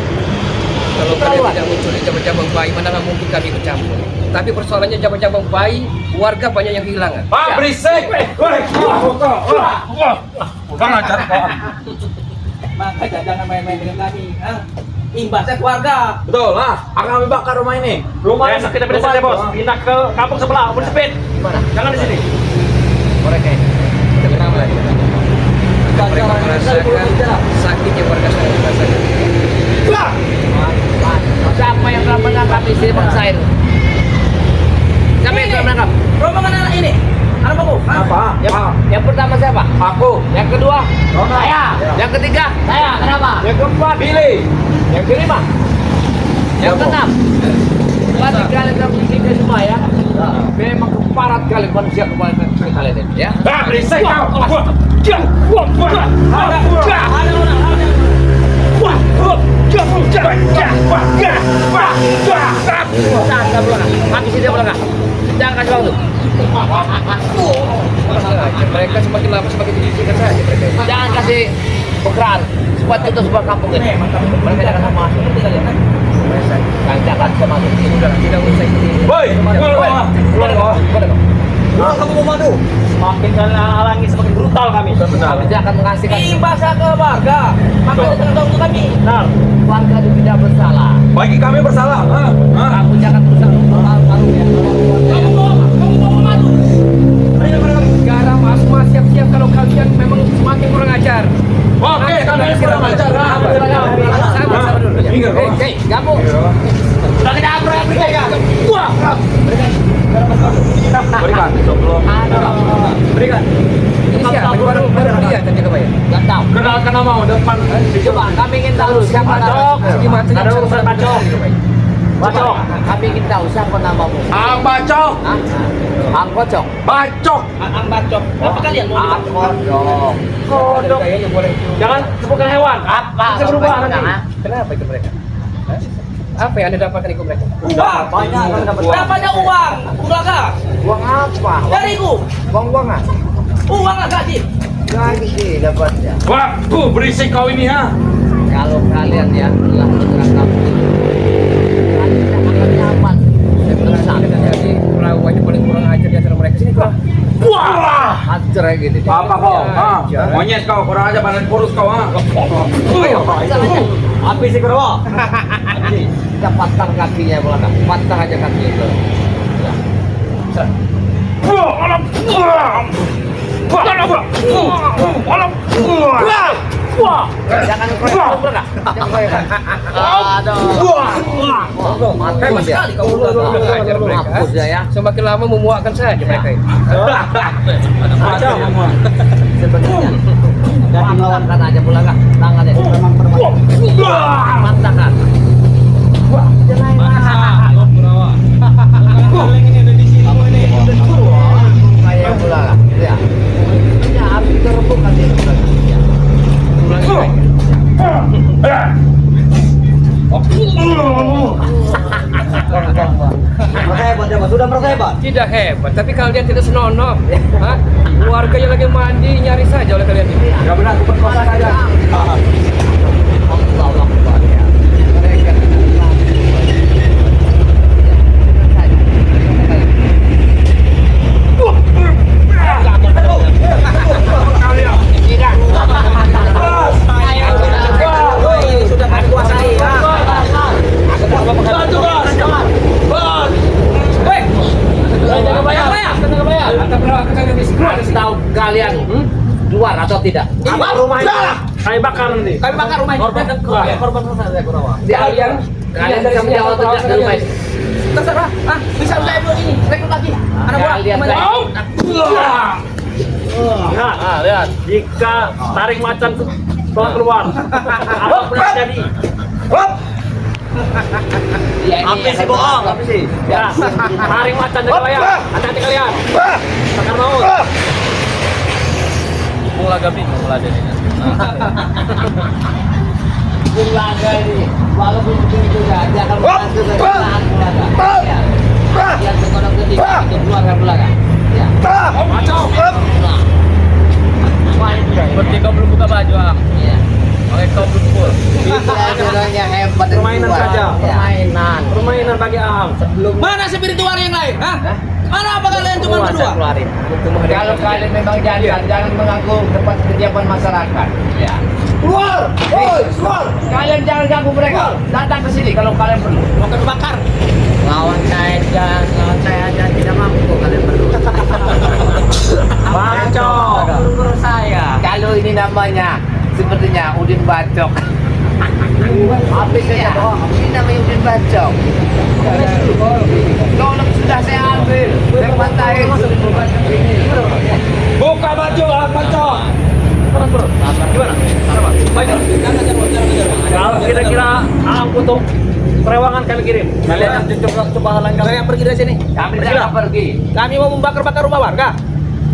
Kalau kalian tidak muncul di cabang-cabang bayi, mana mungkin kami ikut campur. Tapi persoalannya cabang-cabang bayi, warga banyak yang kehilangan. Ah, berisik. Woi. Kurang ajar kau. Makanya jangan main-main dengan kami. Imbasnya keluarga. Betul, lah. Akan kami bakar rumah ini. Rumah Besok kita pindah saja bos, pindah ke kampung sebelah, pun sepit. Gimana? Jangan di sini. Mereka ini. Mereka merasakan sakitnya warga saya merasakan. Siapa yang telah menangkap istri bangsa itu? Siapa yang telah menangkap? Rombongan anak ini. Anak kamu. Apa? Yang pertama siapa? Aku. Yang kedua? Saya. Yang ketiga? Saya. Kenapa? Yang keempat? Billy. Yang kelima? Yang keenam? Berarti kalian telah bersikap semua ya? Memang keparat kalian manusia kalian ini ya? Ah, berisik kau. Jangan belakang, habis dia belakang. Jangan kasih waktu. Mereka semakin lama semakin didisikkan saja mereka. Jangan kasih pekerjaan. Sebab itu sebuah kampung ini. Mereka jangan sama masuk. Jangan sama masuk. Sudah tidak usah ikuti. Woi, keluar. Kamu mau madu? Makin kalian halangi semakin brutal kami. Kami tidak akan mengasihkan. Imbasnya ke warga. Makanya jangan ganggu kami. Benar. Warga itu tidak bersalah. Bagi kami bersalah. Kamu jangan berusaha malu ya. Kamu mau madu? Sekarang semua siap-siap kalau kalian memang semakin kurang ajar. Oke, kami kurang ajar. Sabar dulu. Minggir kau. Hei, kamu. Sudah tidak berapa ya? Berikan sebelum. Berikan. Ini siapa? Baru dia tadi ke bayar. Gak tahu. Kenalkan nama depan. Coba kami ingin tahu siapa Pacok. namamu. Ada urusan pacok. Pacok. Kami ingin tahu siapa namamu. Ang Bacok. Hah? Ang Kocok. Bacok. Ang bacok. Apa kalian mau? Ang Kodok. Kodok. Jangan sebutkan hewan. Apa? Bisa berubah nanti. Kenapa itu mereka? Apa yang anda dapatkan ikut mereka? Uang. Banyak kami dapat. Dapatnya uang. Udah Uang apa? dariku. Uang-uangan. Uang lah gaji. Gaji dapatnya. Waduh, berisik kau ini, ha. Kalau kalian ya telah menyerang kampung ini, kalian tidak akan nyaman. Saya berusaha. Jadi perawannya paling kurang ajar di antara mereka sini kurang. Wah. Hancur lagi. begini. Apa kau? Monyet kau, kurang aja badan kurus kau, Ayo, caranya. Habis sih kau. Kita patah kakinya belakang. Patah aja kakinya itu. Jangan koyak belakang. Jangan koyak. Aduh. Mati sekali kau Mampus ya. Semakin lama memuakkan saja mereka ini. Sebenarnya. Patahkan aja belakang. Tangannya. Patahkan. Kayak belakang. Ya. Ini harus terbuka di belakang. Sudah merasa hebat. Tidak hebat, tapi kalian tidak senonoh. Hah? Warga yang lagi mandi nyari saja oleh kalian ini. Ya benar, perkosa saja. Allah Akbar ya. Mereka Sudah menguasai. harus tahu kalian luar atau tidak. Apa rumah ini? Kayu bakar nanti. Kami bakar rumah ini. Korban selesai Kurawa. Kalian bisa menjawab tidak di rumah ini. Terserah. Bisa saya dulu ini. Rekrut lagi. Anak buah. Kalian Nah, lihat. Jika taring macan keluar, apa pernah jadi? Apa sih bohong? Apa sih? Ya, taring macan dari kalian. Hati-hati kalian. Takkan mau. Mulai bingung mulai dari ini. Bulaga ini, walaupun begitu dia akan membantu kesalahan Bulaga. Ya. Dia sekolah ketiga itu keluarga Bulaga. Ya. Seperti kau belum buka baju, Iya. Oke, kau belum full. Itu acaranya hebat. Permainan kedua. saja. Permainan. Permainan bagi Aham. Mana spiritual yang lain? Mana apa kalian cuma Semua saya berdua? keluarin. Kalau kalian memang jangan mengganggu tempat kegiatan masyarakat. Ya. Keluar! Woi, keluar! Kalian jangan ganggu mereka. Datang ke sini kalau kalian perlu. Mau kami bakar. Lawan saya aja tidak mampu kalian berdua. Bacok. Guru saya. Kalau ini namanya sepertinya Udin Bacok. Habis ya. Ini namanya Udin Bacok. Tolong sudah saya ambil. Saya patahin. Buka baju Aham Bacok. Gimana? Kalau kira-kira Aham butuh perewangan kami kirim. Kalian yang coba halangi. Kalian pergi dari sini. Kami tidak pergi. Kami mau membakar-bakar rumah warga.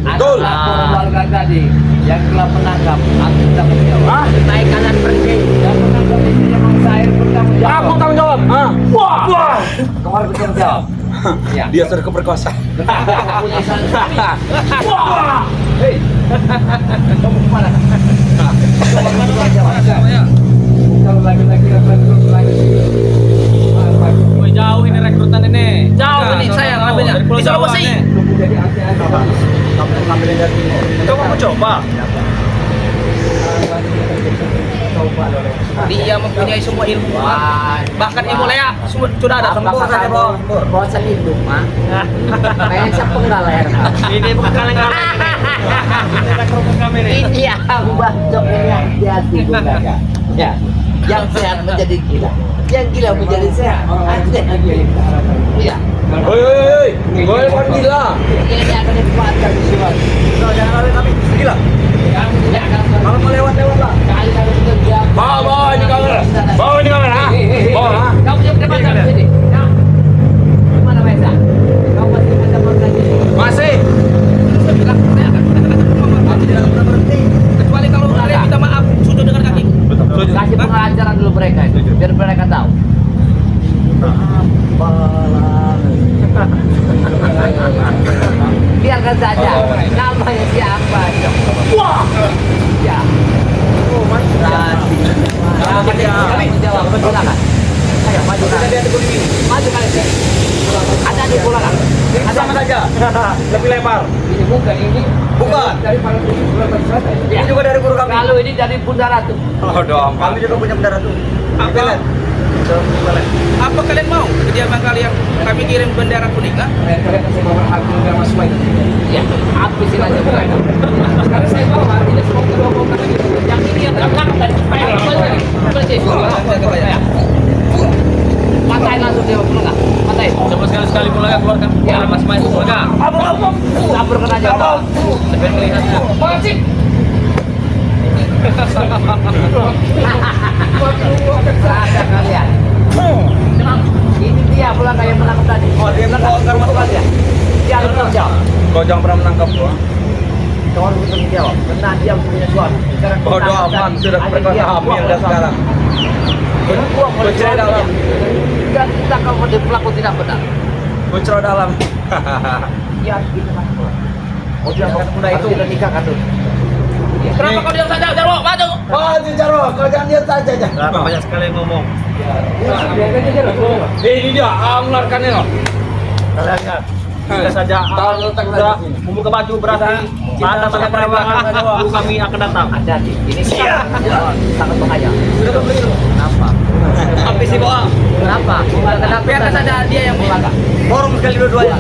Betul. Laporan warga tadi yang telah menangkap. Aku tidak menjawab. Naik kanan pergi. Yang menangkap itu memang saya bertanggung jawab. Aku tanggung jawab. Wah. Kau harus bertanggung jawab. Ya. Dia sudah keperkosa. Punya santai. Wah. Hei. Kamu kemana? Jauh ini rekrutan ini. Jauh ini saya ngambilnya. Di Sulawesi. Coba mau coba. Dia mempunyai semua ilmu. Bahkan ilmu Lea sudah ada. Sempur saja, Bro. Bosan hidup, Mak. Kayak sepenggal ya. Ini bukan kaleng-kaleng. Ini rekrutan kami nih. Ini yang bacok ini hati-hati Bulaga. Ya. Yang sehat menjadi gila. Yang gila menjadi sehat. Iya. Woi, bukan gila. Ini akan dimanfaatkan di sini. Jangan lari kami. Gila. Kalau melewat-lewat lah. Kali kali kerja. Bawa ini kamera. Bawa ini kamera. Bawa. Kamu yang depan sana sini. Mana Mesa? Kamu masih bisa makan di sini. Masih. Kami tidak pernah berhenti. Kecuali kalau kalian minta maaf, sujud dengan kaki. Kasih pengajaran dulu mereka itu, biar mereka tahu. Biarkan saja. Namanya siapa? Wah. Ya. Oh, kami jawab. Silakan. Ayo maju. Maju kalian. Ada di belakang. sama saja. Lebih lebar. Ini bukan ini. Bukan. Dari para Ini juga dari guru kami. Kalau ini dari Bunda Ratu. Oh, dong. Kami juga punya bendera tuh. Apa? Apa kalian mau? Kediaman kalian kami kirim bendera kuning kan? Kalian kasih bawa aku nggak masuk itu. Ya, aku sih aja bukan. Sekarang saya bawa tidak semua kedua bongkar lagi. Yang ini yang belakang tadi. Persis. Patahin langsung dia enggak? Patahin. Coba sekali pula keluarkan. Ya. Mas main keluarga. Laporkan aja. Sampai melihatnya. Masih. Ada kalian. Ini dia pula kayak menangkap tadi. Oh, dia menangkap bukan dia. Dia harus jawab. Kau jangan pernah menangkap gua. Kau harus jawab. Karena dia punya suami. Sekarang Oh, aman sudah berkuasa hamil dah sekarang. Gua Bercerai dalam. Dan kita kalau pelaku tidak benar. Bocor dalam. Ya gitu kan. Oh, dia muda itu. Tidak nikah kan tuh. Kenapa kau diam saja? Jarwo, maju. Maju Jarwo, kau jangan lihat saja. Kenapa banyak sekali yang ngomong? Ini dia, mengeluarkannya loh. Kalian lihat. Kita saja sudah membuka baju berarti tanda pada perewangan guru kami akan datang. Ada di ini sangat bahaya. Sudah kembali loh. Kenapa? Api sih bawa. Kenapa? Kenapa? Biarkan saja dia yang Bulaga. Forum sekali dua-duanya.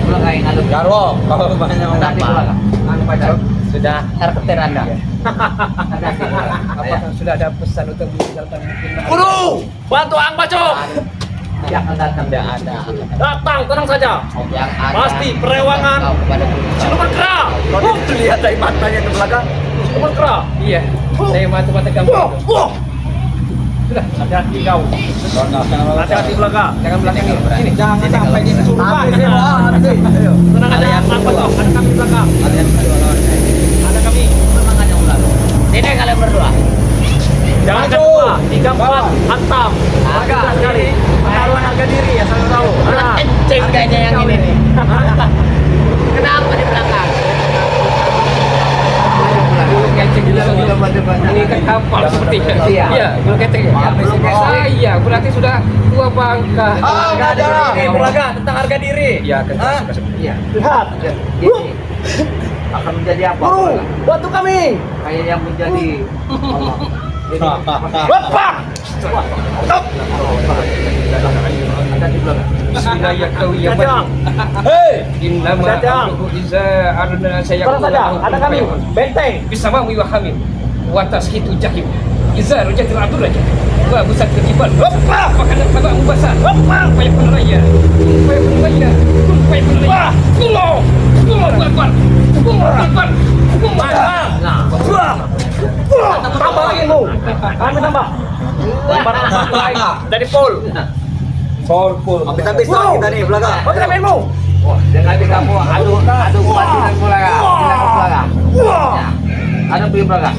Bulaga yang ada. Jarwo, kalau banyak ngomong. Nanti bulaga. Anu pacar. Sudah Terketir Anda. apakah sudah ada pesan untuk meninggalkan mungkin Guru, bantu Ang Bacok. Yang akan datang. tidak ada Datang, tenang saja. Yang ada. Pasti perewangan. Kau kepada Siluman kera. Kau lihat dari matanya ke belakang. Siluman kera. iya saya mata-mata kamu Sudah, hati-hati kau. Hati-hati belakang. jangan belakang ini jangan sampai dia kesurupan. Tenang aja, Ang Bacok. Ada kami belakang. Ada kami. Memang ada ular. Ini kalian berdua. Jangan Maju. kedua, 3, 4, hantam. Harga Sekali. Pertaruhan harga diri ya, selalu tahu. Nah, Kencing kayaknya yang ini nih. Kenapa di belakang? bulu kencing ini kan kapal sepertinya Iya. iya bulu kencing saya berarti sudah tua bangka enggak ada. Ini belakang tentang harga diri. iya kan Iya. Lihat. Jadi akan menjadi apa? Guru, bantu kami. Kayak yang menjadi Bapak. ada di belakang. Bismillah kau ya Jajang. Hei. Innama Jajang. amruhu iza arada saya Tenang saja, ada kami. Benteng. bisa mau iwahami wa tashitu jahim iza rujatil adur raja wa busat ketiban bapak makan tabak mubasar bapak payah peneraya payah peneraya payah peneraya Allah Akbar Tambah lagi mu. Kami tambah. Dari Paul. Paul Habis-habis kita nih belakang. Kau tidak main mu. Jangan kamu adu mati dan belakang. Belakang. Ada di belakang.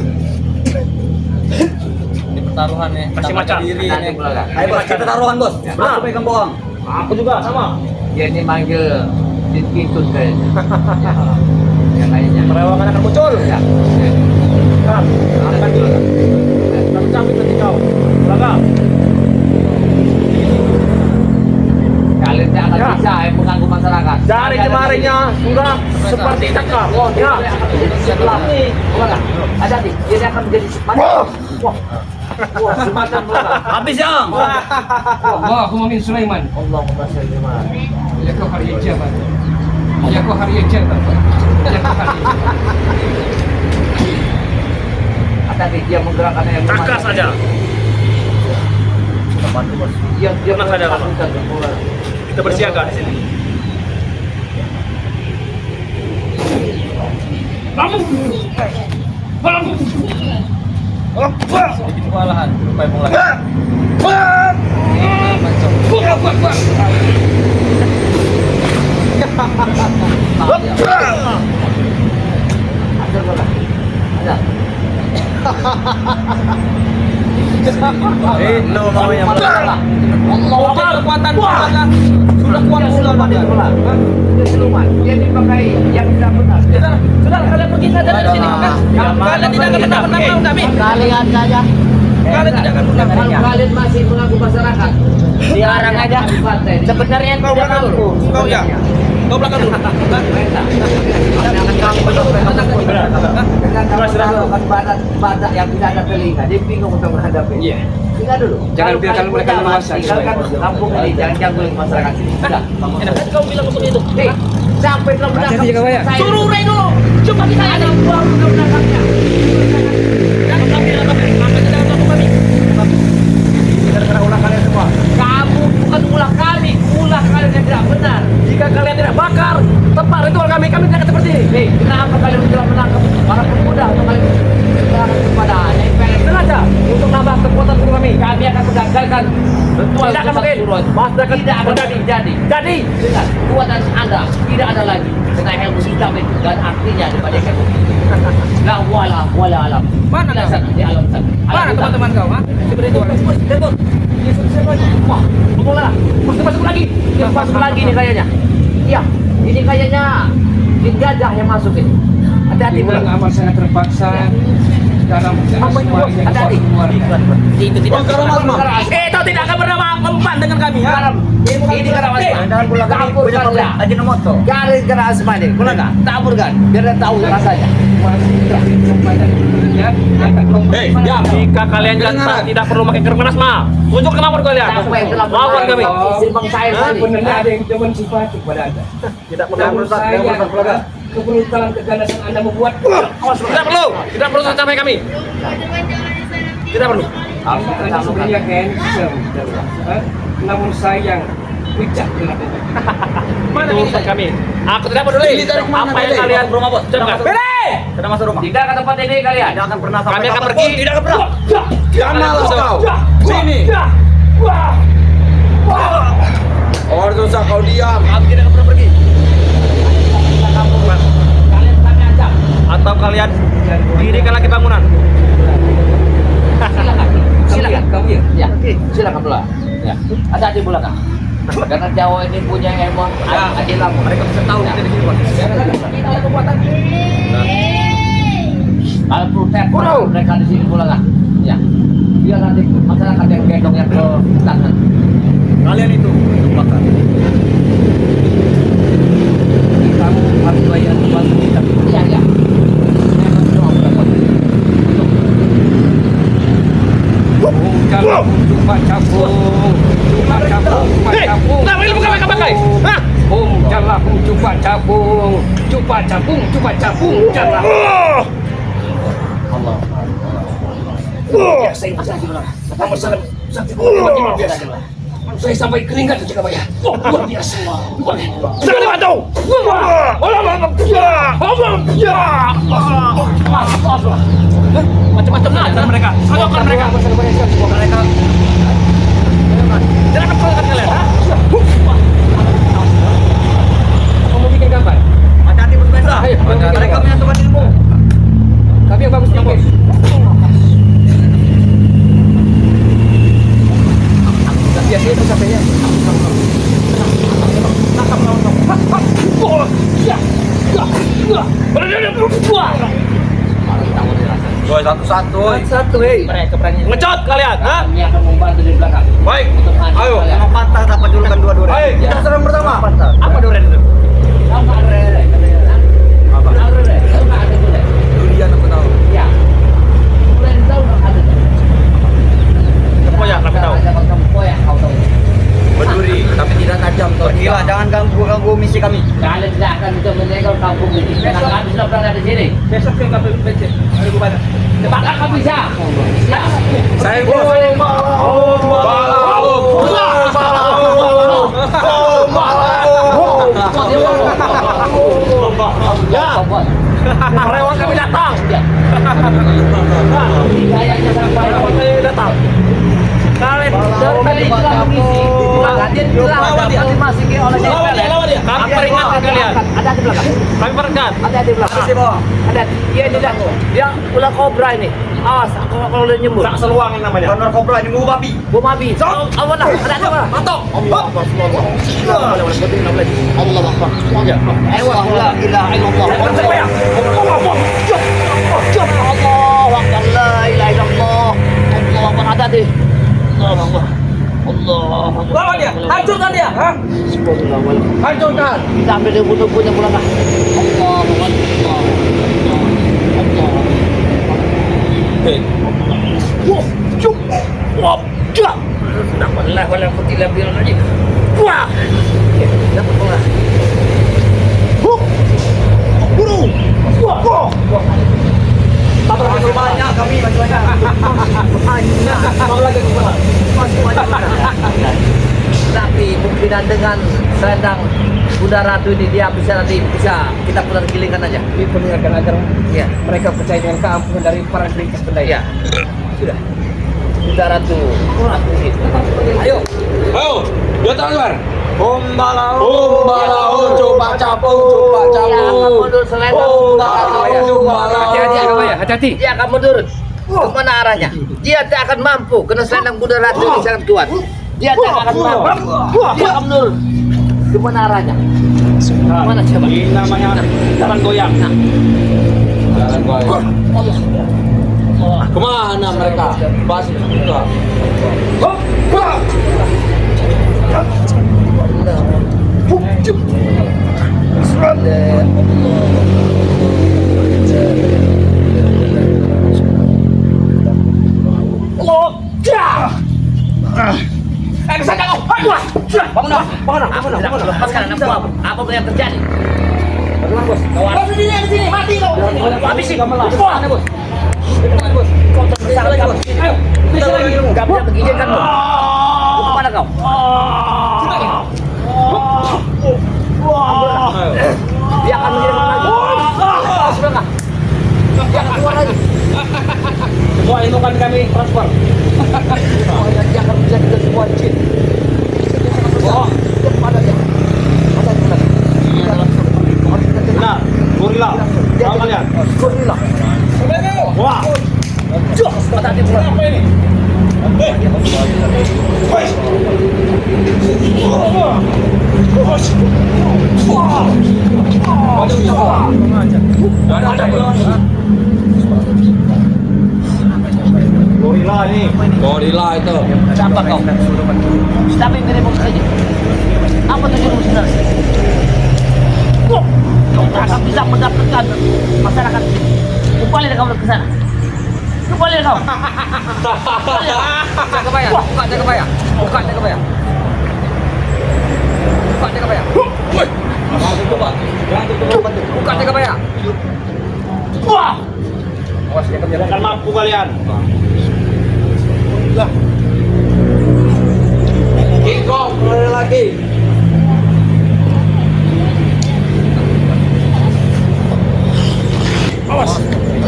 di pertaruhan nih Masih macam. Nanti belakang. Ayo bos, kita taruhan bos. Nah, pegang bohong. Aku juga sama. Dia ini manggil di pintu kayaknya. Yang lainnya. Perewangan akan muncul. Ya. Kan, akan di. Kami campit nanti kau. Belakang. Kalian tidak akan bisa mengganggu masyarakat. Dari kemarinnya sudah seperti cakap. Ya. Setelah ini, belakang. Ada di. Dia akan menjadi semacam. Wah. Wah, semacam belakang. Habis yang. Allahumma min Sulaiman Allahumma salli ala. ya kau hari jabat ya kau hari jabat ya kau hari Ada di dia menggerakkan yang Takas saja. Dia Tenang saja, Pak. menggerakkan bola. Kita bersiaga di sini. sedikit kewalahan supaya mulai Ada bola. Ada. Itu namanya. Allah Akbar, kekuatan belakang. Sudah kuat sudah Siluman itu bola. Itu siluman. Dia dipakai yang tidak benar. Sudah kalian pergi saja dari sini. Kalian tidak akan pernah menang kami. Kalian saja. Kalian tidak akan pernah Kalau kalian masih mengganggu masyarakat. Dilarang aja. Sebenarnya Kau belakang dulu. Kau ya. Kau belakang dulu. Badak yang tidak ada telinga, dia bingung untuk menghadapi. Iya. Tinggal dulu. Jangan biarkan mereka menguasai. Tinggalkan kampung ini, jangan ganggu masyarakat. Sudah. Enak kau bilang seperti itu. Hei, sampai telah menangkap. Hati-hati, Kak Waya. Suruh Ray dulu. Coba kita ada uang untuk menangkapnya. Jangan kami lakukan kami. Gara-gara ulah kalian semua. Kamu bukan ulah kami, ulah kalian yang tidak benar. Jika kalian tidak bakar tempat ritual kami tidak seperti ini. Hei, kenapa kalian tidak menangkap para pemuda atau kalian berharap kepada NPL? Sengaja untuk nambah kekuatan tubuh kami. Kami akan menggagalkan ritual Tidak akan sesat mungkin. suruhan. Masyarakat Tidak akan terjadi. Jadi Dengar, kekuatan Anda tidak ada lagi. Karena ilmu hitam itu dan artinya daripada ilmu. La wala alam. Mana Tidak kau? sana, di alam sana. mana Alam teman-teman kau? Ha? Seperti itu. Tengok. Wah, mulai masuk lagi. Masuk lagi nih kayaknya. Iya, ini kayaknya jin gajah yang masuk ini. Hati-hati Memang pulang. amat sangat terpaksa dalam semua ini Hati-hati. Itu tidak. Itu tidak akan pernah mempan dengan kami. Ha? Garam. Ini garam asma. Campur saja. Ajinomoto. Garis garam asma ini. Boleh nggak? Taburkan. Biar dia tahu rasanya. Hei, diam. Jika kalian tidak perlu pakai keras mah, tunjuk kemampuan kalian. Siapa yang telah Lawan kami. istri bangsa air tadi? Benar ada yang cuma simpati kepada Anda. Tidak Namun saya keberuntungan keganasan Anda membuat Tidak perlu sampai kami. Tidak perlu. Anda sebenarnya handsome, namun sayang bijak Mana urusan kami? Aku tidak peduli. Apa yang kalian rumah bos? Jangan. Sudah masuk rumah. Tidak ke tempat ini kalian. Tidak akan pernah. Kami akan pergi. Tidak akan pernah. Jangan malas kau. Sini. Orang susah kau diam. Kami tidak akan pernah pergi. Kalian kami ajak. Atau kalian dirikan lagi bangunan. Silakan. kamu ya. Ya, silakan pula. Ya, hati-hati pula kak. Karena Jawa ini punya emon, adil lamu. Mereka bisa tahu kita di sini, Pak. Kita ada kekuatan. Kalau perlu telepon mereka di sini pula kak. Ya, biar nanti masyarakat yang gendong yang ke tangan. Kalian itu bakar. Kamu harus bayar uang kita. Iya, iya. Memang semua berapa? Kalau cuma capung, cuma capung. Kenapa ini bukan pakai? Hah? Janganlah cuma capung, janganlah. Allah. Ya, saya kamu sangat luar biasa. Saya sampai keringat saja kamu ya. Luar biasa. Jangan dibantu. Macam-macam aja mereka. Sanggupan mereka. Mereka. Jangan perlukan kalian. Kamu bikin gambar. Hati-hati berbeda. Mereka punya tempat ilmu. Tapi yang bagus bagus. Biasanya itu sampainya. Woi, satu-satu. Satu, hei. Mereka berani. Ngecot kalian, ha? Kami akan membantu di belakang. Baik. Untuk maju Ayo. kalian. Pantang dapat julukan dua-dua. Baik. Ya. Kita serang pertama. Apa duren itu? Tahu nggak ada rere? Apa? Tahu rere? Tahu nggak ada rere? Durian aku tahu. Ya. Mulai tahu nggak ada. Pokoknya kami tahu. Ada kamu koyak kau tahu. Berduri, tapi tidak tajam. Gila, jangan ganggu misi kami. Kalian tidak akan bisa menyegel kampung ini. Karena kami sudah pernah di sini. Besok ke kami becek. Hari Jumat. Tebakkan kami bisa. Ya. Saya Ya. Karyawan kami datang. Ya. Kayaknya sampai Kami datang. Kalian dari telah mengisi di belakang. Dia telah dapat dimasuki oleh DPR. Kami peringatkan kalian. Ada di belakang. Kami peringat. Hati-hati belakang. Ada. Dia tidak. Dia ular kobra ini. Awas kalau dia nyembur. Tak seluang yang namanya. Honor Cobra ini mau babi. Bom api. Awan lah. Ada apa? Matok. Allah Akbar. Allah Akbar. La ilaha illallah. Allah Akbar. La ilaha illallah. Allah Akbar. Hati-hati. Allah Akbar. Lawan dia, hancurkan dia. Hah? Hancurkan. Kita ambil dia bunuh-bunuhnya pulang lah. Sudah walau kutilah biar lagi. Wah. Dapat bola. Buru. Wah. Tabrak rumahnya kami bagi-bagi. Mau lagi ke bola. Masuk aja. Tapi kemungkinan dengan selendang kuda ratu ini dia bisa kita putar gilingkan aja. Diperlihatkan agar Iya. mereka percaya dengan keampunan dari para ringkas pendaya. Iya. Sudah. Kuda ratu. Ayo. Ayo, dua tangan luar. Balaur, coba capung, Ya, kamu mundur selendang. Hati-hati. Dia akan mundur. Kemana arahnya? Dia tak akan mampu karena selendang kuda ratu ini sangat kuat. Dia tak akan mampu. Dia akan mundur. Kemana arahnya? Kemana coba? Ini namanya jalan goyang. Jalan goyang. Kemana mereka? Pasti juga. Lepaskan anak buah. Apa yang terjadi? Bos di sini, mati kau. Habisin. Wah, bos. Kau terbesar kamu. Ayo, bisa lagi. Gak bisa begini kan lu? Mau kemana kau? Dia akan mengirim lagi. Sudah nggak? Dia akan keluar lagi. Semua itu kan kami transfer. Dia akan menjadi sebuah jin. Kepada dia. Benar, gorila. Tahu kalian? Gorila. Wah, Mata dia pulang. apa ini? Gorila ini. Gorila itu. Siapa kau? Siapa yang kirim saja? Apa tujuanmu sebenarnya? Kau tak akan bisa mendapatkan masyarakat ini. Kembali kau ke sana. Kembali kau. Jaga kebaya. Buka jaga kebaya. Buka jaga kebaya. Buka jaga kebaya. Buka jaga kebaya. Wah. Awas dia Tidak akan mampu kalian. King Kong, ada lagi. Awas.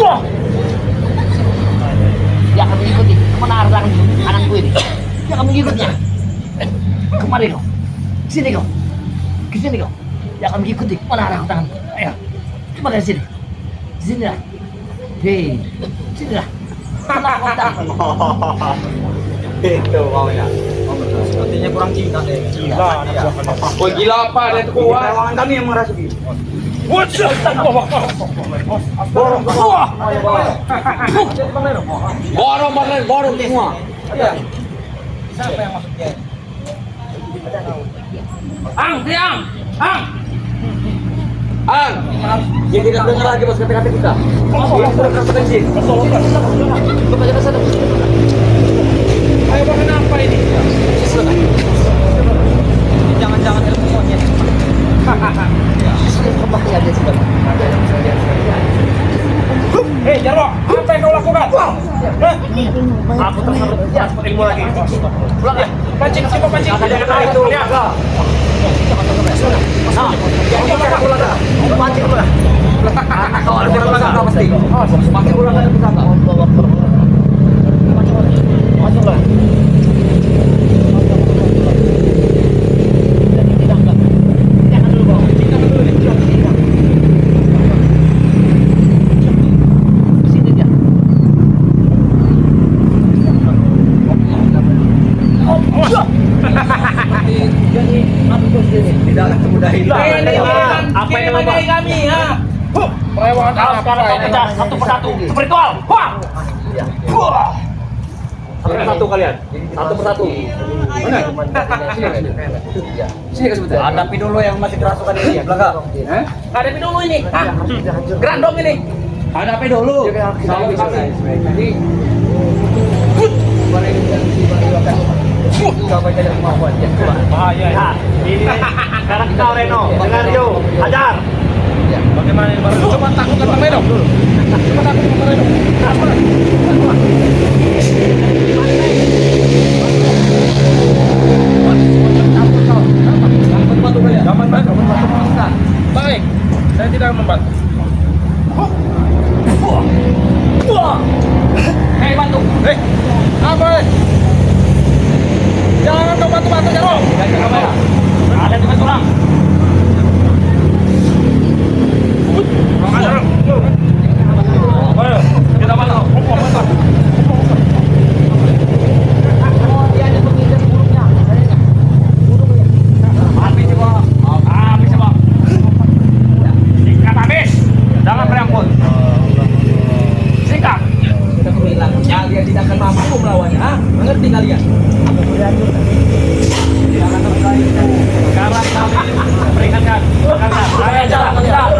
Wah. Dia akan mengikuti kemana arah kananku ini. Dia akan mengikutinya. Kemari kau. Sini kau. Ke sini kau. Dia akan mengikuti kemana arah tanganku. Ayo. Coba dari sini. Di sini lah. Hei. Sini lah. Kena kontak. Itu maunya. Sepertinya kurang cinta deh. Gila dia. Oh gila apa dia itu kuat. Lawan kami yang merasuki. Borong banget, borong semua. Siapa yang masuk dia? Ang, tiang. Ang. Ang, Dia tidak dengar lagi bos kata-kata kita. Coba jaga sana. Ayo bawa kenapa ini? Jangan-jangan ilmu monyet. Berbahaya dia sudah. Hei, Jarwo, apa yang kau lakukan? Aku terserah ilmu lagi. Pulang ya. Pancing, coba pancing. Jangan kena itu. Lihat. Pancing bola. Kau ada bola kau pasti. Pakai bola kan pusaka. Masuklah. Jangan dulu bang. Sini dia. Jadi apa bos ini? Tidak semudah itu. Apa yang dari kami, ha? Perewangan sekarang kau pecah satu persatu. Spiritual. Wah. Iya. Satu persatu kalian. Satu persatu. Sini sebentar. Hadapi dulu yang masih kerasukan ini, belakang. Hadapi dulu ini. Grandong ini. Hadapi dulu. Bahaya. Ini sekarang kau Reno, dengar yo, ajar. Bagaimana ini baru? Coba takutkan Bang Reno. Coba takutkan Bang Reno. Baik, saya tidak membantu. Hei bantu. Hei, apa? Jangan kau bantu-bantu Jarong. Ada di orang. Ayo, kita bantu. Dia ada pengincar burungnya. Habis coba. Habis coba. Sikat habis. Jangan berampun. Sikat. Kita bilang kalian tidak akan mampu melawannya. Mengerti kalian? Jangan terkait. Sekarang kami peringatkan. Saya jalan tidak.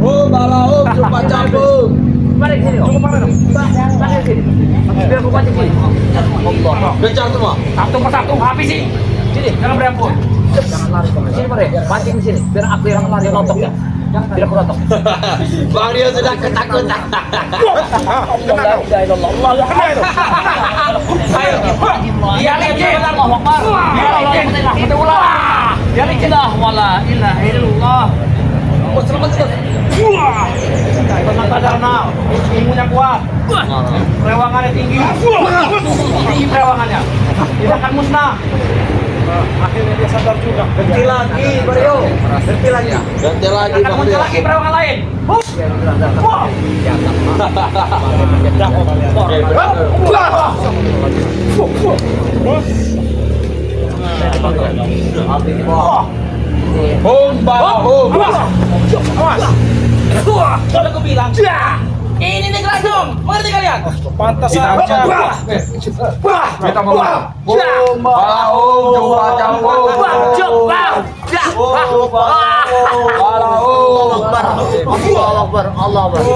Oh, balau, coba campur. Mari sini. Cukup mana dong? Mari sini. Biar aku pancing sini. Kejar semua. Satu persatu habis sini. Sini, jangan berampun. Jangan lari Bang. Sini Bang, pancing di sini. Biar aku yang lari nontok ya. Biar aku nontok. Bang Rio sudah ketakutan. Ayo. Dia licin. Allahu Akbar. Dia licin. Kita ulang. Dia licin. Wala ilaha illallah. Tenang sadar now. Ilmunya kuat. Perewangannya tinggi. Tinggi perewangannya. Tidak akan musnah. Akhirnya dia sadar juga. Ganti lagi, Mario. Ganti lagi. Ganti lagi, Akan Bang muncul Rio. lagi perewangan lain. Sudah aku bilang. Ini nih Grandong. Mengerti kalian? Pantas saja. Kita mau. Allah Akbar.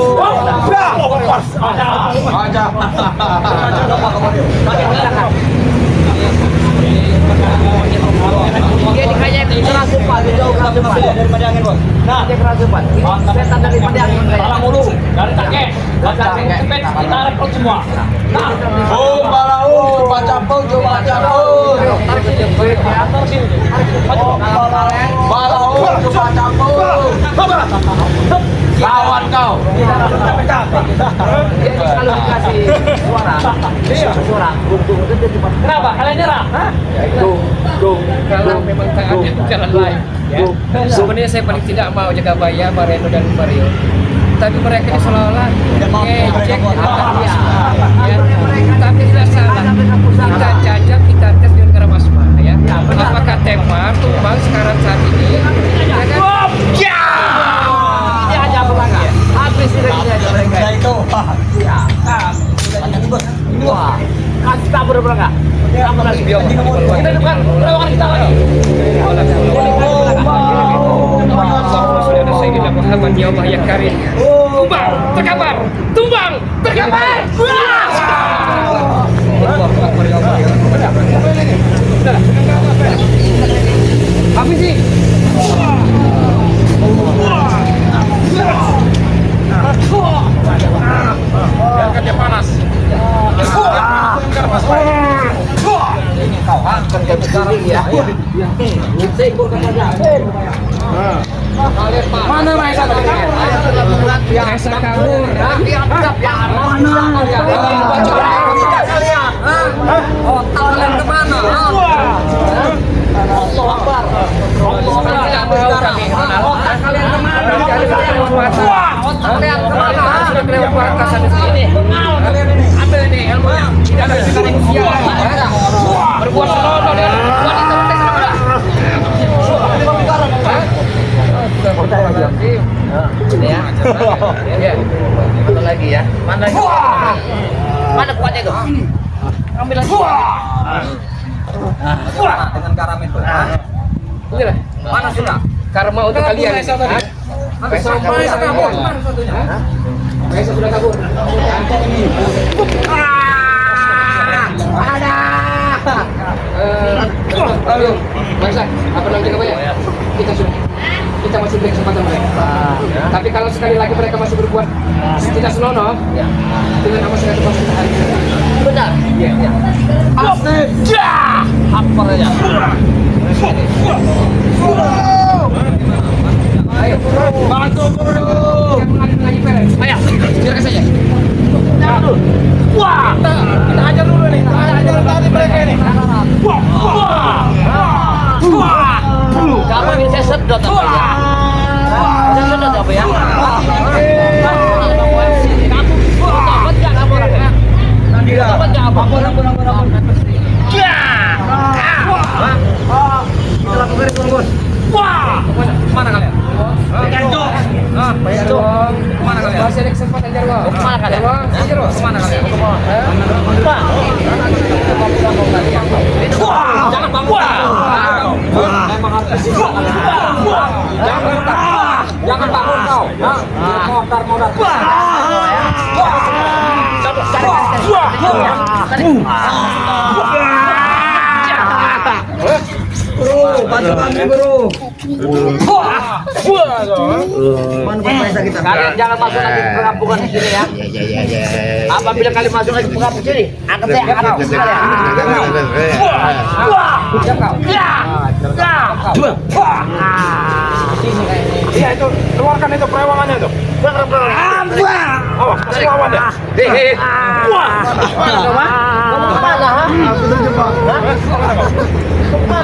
Dia dikayaknya kerasukan, jauh kerasukan. Daripada angin, Bos. Nah, dia kerasukan. Ini setan daripada angin. Salah mulu. Dari kakek. Cepet kita rekrut semua. Nah. Oh, balau, coba campur, coba campur. Balau, coba campur. Lawan kau. Dia kalau dikasih suara, gung itu dia cepat. Kenapa? Kalian nyerah? Kalau memang tak ada jalan lain, ya. Sebenarnya saya paling tidak mau jaga Baya, Mareno dan Mario. Tapi mereka ini seolah-olah ngejek kita ya. Tapi tidak salah. Kita jajak, kita tes dengan Karamasma, ya. Apakah Tepar, Tumbang sekarang saat ini? Ya kan? Ya. Ini hanya pelanggan. Habis ini aja mereka. Itu. Ya. Wah, kasih tabur pelanggan. Kamu lagi biar. Kita depan lawan kita lagi. Sayyidina Muhammad ya Allah ya Karim. Tumbang, terkabar. Tumbang, terkabar. Habis sih. Biarkan dia panas. Mana Maesa tadi? Maesa kabur. Mana? Otak kalian kemana? Allah Akbar. Tidak mau kami. Otak kalian kemana? Otak kalian kemana? Sudah kelewat batasan di sini. Ambil ini ilmunya. Tidak ada sekarang usia. Berbuat senonoh dan wanita wanita Ini ya. ya. Satu lagi ya. Mana lagi? Mana kuatnya itu? Ambil lagi. Dengan garam itu. Inilah. Mana sudah? Karma untuk kalian. Besok kabur. Besok sudah kabur. Ada. Ayo, Bangsa, apa namanya kamu ya? Kita masih beri kesempatan mereka. Tapi kalau sekali lagi mereka masih berbuat tidak senonoh, dengan nama saya pasti kita hari. Benar. Iya. Apa aja? Ayo, bantu bro. Lagi peres. Ayo, silakan saja. Jangan dulu. Wah, kita ajar dulu nih. Ajar tadi mereka ini. Kamu ingin saya sedot apa ya? Saya sedot apa ya? Kamu dapat nggak kamu orangnya? Dapat nggak apa? Kita lakukan itu, Bos. Wah, mana kalian? Ganjok. Bayar dong. Kemana kalian? Masih ada kesempatan ajar lo. Kemana kalian? Ajar lo. Kemana kalian? Jangan bangun. Memang harus jangan bangun kau. Mau datang. Bro, bantu kami bro. Kalian jangan masuk lagi ke perkampungan di sini ya. Apabila kalian masuk lagi ke perkampungan sini, akan saya akan sekalian. Iya itu, keluarkan itu perewangannya itu. Awas, kasih lawan ya. Kamu kemana?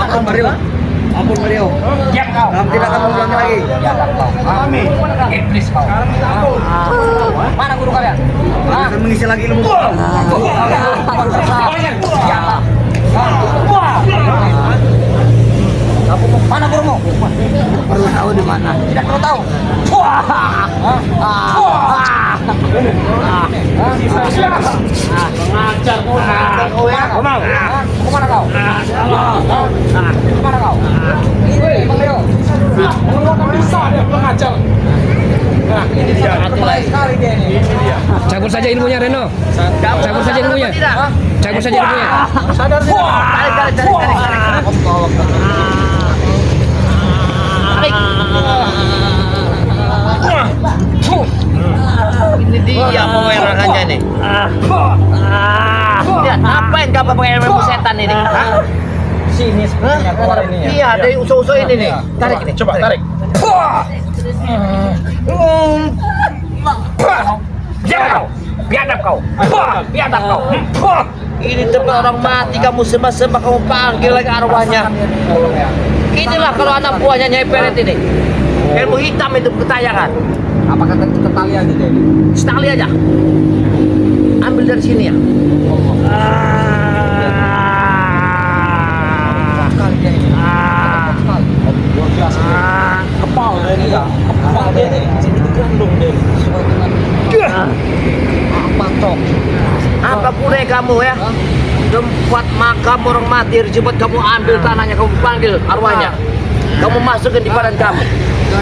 Ampun Mario. Ampun Mario. Diam kau. Kamu tidak akan mengulangi lagi. Amin. Iblis kau. Mana guru kalian? Akan mengisi lagi ilmu. Mana gurumu? Perlu tahu di mana. Tidak perlu tahu. Mengajar kau ya. Kemana kau? Kemana kau? Bang Leo. Mengeluarkan bisa dia mengajar. Nah, ini dia. Berbahaya sekali dia ini. Cabut saja ilmunya Reno. Cabut saja ilmunya. Cabut saja ilmunya. Sadar tidak? Tarik. Ini dia pemerangannya nih. Lihat, apa yang kamu pakai ilmu setan ini? Sini sebenarnya keluar ini ya. Iya, dari usul-usul ini nih. Tarik ini. Coba tarik. Biadab kau. Biadab kau. Ini tempat orang mati, kamu sembah-sembah, kamu panggil lagi arwahnya. Inilah kalau anak buahnya Nyai Peret ini. Ilmu hitam itu ketayangan. Apa kata kita tali aja dia ini? Setali aja. Ambil dari sini ya. Sekali dia ini. Sekali. Luar biasa. Kepal dia ini ya. Kepal dia ini. Sini digandung dia. Apa toh? Apa pun kamu ya. Tempat makam orang mati cepat kamu ambil tanahnya, kamu panggil arwahnya. Kamu masukin di badan kamu.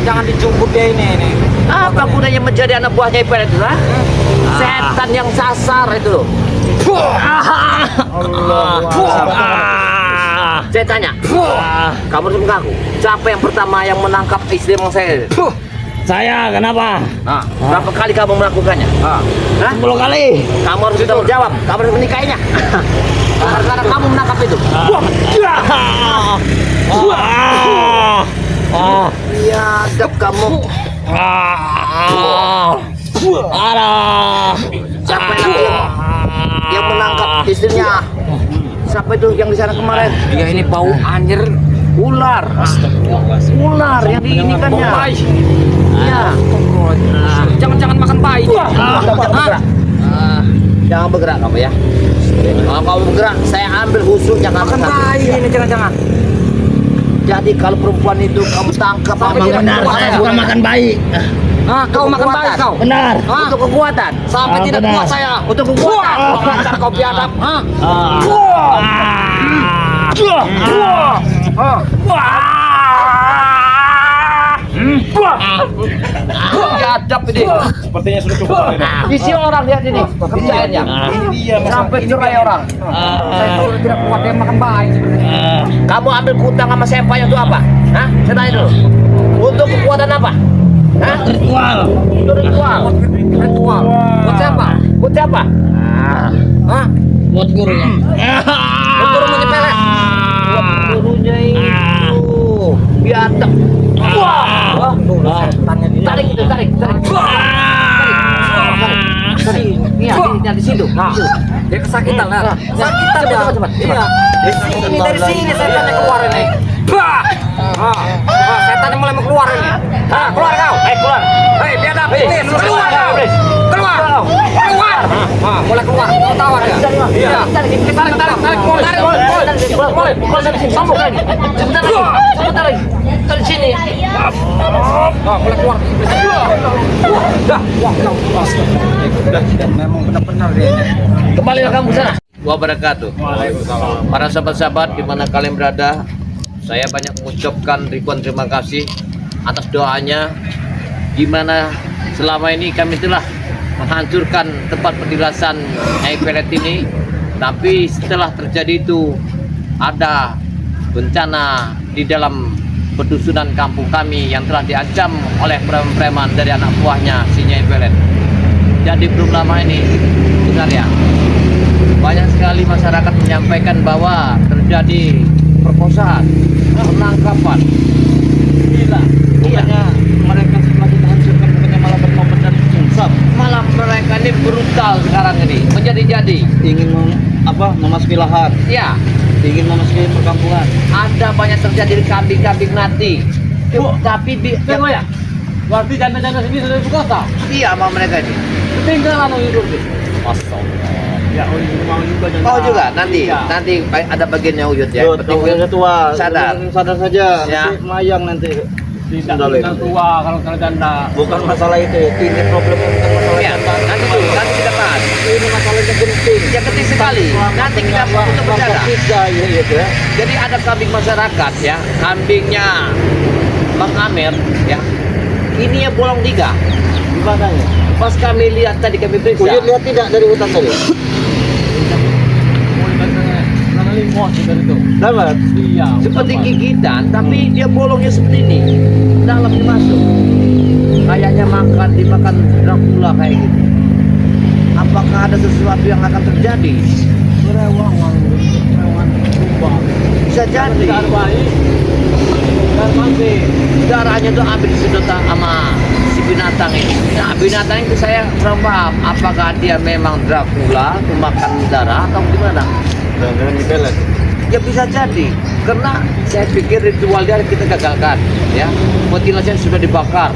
Jangan dicumput dia ini. Apa gunanya menjadi anak buahnya Iperet itu? Setan yang sasar itu. Saya tanya, kamu harus mengaku. Siapa yang pertama yang menangkap istri saya? Saya kenapa? Nah, berapa kali kamu melakukannya? Hah? 10 kali. Kamu harus bertanggung jawab. Kamu harus menikahinya. Karena kamu menangkap itu. Biadab kamu. Siapa yang menangkap istrinya siapa itu yang di sana kemarin? Dia ini bau anjir. Ular. Ular yang diinikannya. Bau bayi. Iya. Jangan makan bayi. Jangan bergerak kamu ya. Kalau kamu bergerak, saya ambil husuknya kamu. Makan bayi ini jangan. Jadi kalau perempuan itu kamu tangkap Abang benar, saya suka makan bayi. Ah, kau makan bayi kau. Benar. untuk kekuatan. Sampai tidak benar. puas saya. Untuk kekuatan. Kurang ajar kau biadab. Hah? Biadab ini. Sepertinya sudah cukup Reno. Isi orang lihat ini. Kerjaannya. Sampai cerai orang. Saya tahu tidak kuat dia makan bayi. Kamu ambil kutang sama sempanya untuk apa? Hah? Saya tanya dulu. Untuk kekuatan apa? Hah? Ritual. Untuk ritual. Ritual. Buat siapa? Buat siapa? Hah? Buat gurunya. Buat guru menyepelek. Buat gurunya itu. Biadab. Wah. Tarik itu, tarik. Iya, di situ. Dia kesakitan lah. Sakitan dia. Cepat. Iya. Dari sini setannya keluar ini. Setan yang mulai keluar ini. Keluar kau. Keluar. Hei, biadab. Keluar kau. Keluar. Mulai keluar. Kau tahu dia. Iya. Tarik. Sambung lagi. Sebentar lagi. Dari sini. Mulai keluar. Memang benar-benar dia. Kembali ke kamu sana. Wabarakatuh. Para sahabat-sahabat di mana kalian berada, saya banyak mengucapkan ribuan terima kasih atas doanya, di mana selama ini kami telah menghancurkan tempat petilasan Nyai Pelet ini, tapi setelah terjadi itu ada bencana di dalam pedusunan kampung kami yang telah diancam oleh preman-preman dari anak buahnya si Nyai Pelet. Jadi belum lama ini benar ya, banyak sekali masyarakat menyampaikan bahwa terjadi perkosaan, penangkapan. Gila. Bukannya mereka semakin menghancurkan, bukannya malah berkompeten insaf. Malah mereka ini brutal sekarang ini, menjadi-jadi. Ingin memasuki lahan, Ya, ingin memasuki perkampungan. ada banyak terjadi kambing-kambing mati. Tapi ya? Berarti janda-janda sini sudah ibu kota. iya sama mereka ini. Ketinggalan hidup sih. Ya, mau juga janda. Kau juga nanti, Iya. nanti ada bagiannya Uyut ya. Betul, udah tua. Sadar. Sadar saja. Ya. Nanti mayang nanti. Tidak Sudah, tinggal tua kalau janda. Bukan masalah itu. Ini problemnya bukan masalah Ya, nanti dulu, nanti kita bahas. Ini masalahnya genting. Ya penting sekali. Nanti kita untuk bercanda. Tiga gitu ya. Jadi ada kambing masyarakat ya, kambingnya Bang Amer ya. Ini ya bolong 3. Gimana ya? Pas kami lihat tadi kami periksa. Uyut lihat tidak dari hutan tadi? Karena limos itu. Dapat. Iya. Seperti gigitan, tapi dia bolongnya seperti ini. Dalam dimasuk. Kayaknya dimakan Dracula kayak gitu. Apakah ada sesuatu yang akan terjadi? Berewang. Bisa jadi. Tidak baik. Dan mati. Darahnya tuh ambil disedot sama si binatang ini. Nah, binatang itu saya kurang paham. Apakah dia memang Dracula, pemakan darah atau gimana? Dan dipelet. Ya bisa jadi, karena saya pikir ritual dia kita gagalkan, ya. Mutilasinya sudah dibakar.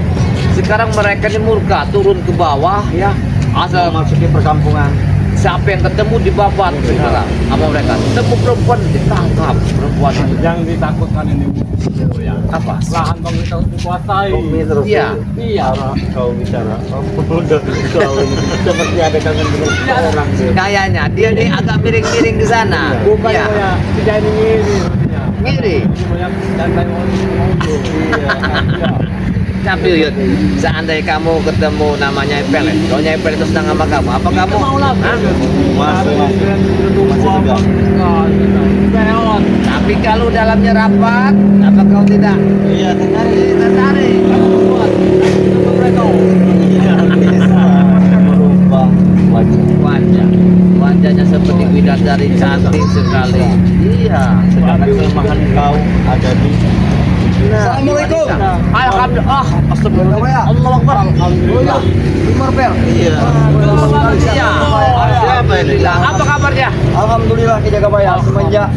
Sekarang mereka ini murka, turun ke bawah, ya. Asal Masuki perkampungan. siapa yang ketemu dibabat, saudara, sama mereka. Ketemu perempuan ditangkap, perempuan itu. Yang ditakutkan ini ya. Apa? Lahan pemerintah dikuasai. Terus. Iya. Iya. Kau bicara. Udah kau seperti ada kangen dengan orang sih. Kayaknya dia nih agak miring-miring di sana. Bukan Ya, ya. Tidak ini sepertinya. ngiri. Banyak janda yang mau. Tapi Uyut, seandainya kamu ketemu namanya Pelet, kalau Nyai Pelet itu sedang sama kamu, apa kamu? Hah? Tapi kalau dalamnya rapat, apa kau tidak? Iya, tertarik. Tertarik. Merubah wajah. Wajahnya seperti bidadari cantik sekali. Iya. Sedangkan kelemahan kau ada di. Assalamualaikum. Alhamdulillah. Astagfirullah. Allah Akbar. Alhamdulillah. Umar Bel. Iya. Iya. Siapa ini? Apa kabarnya? Alhamdulillah Ki Jagabaya semenjak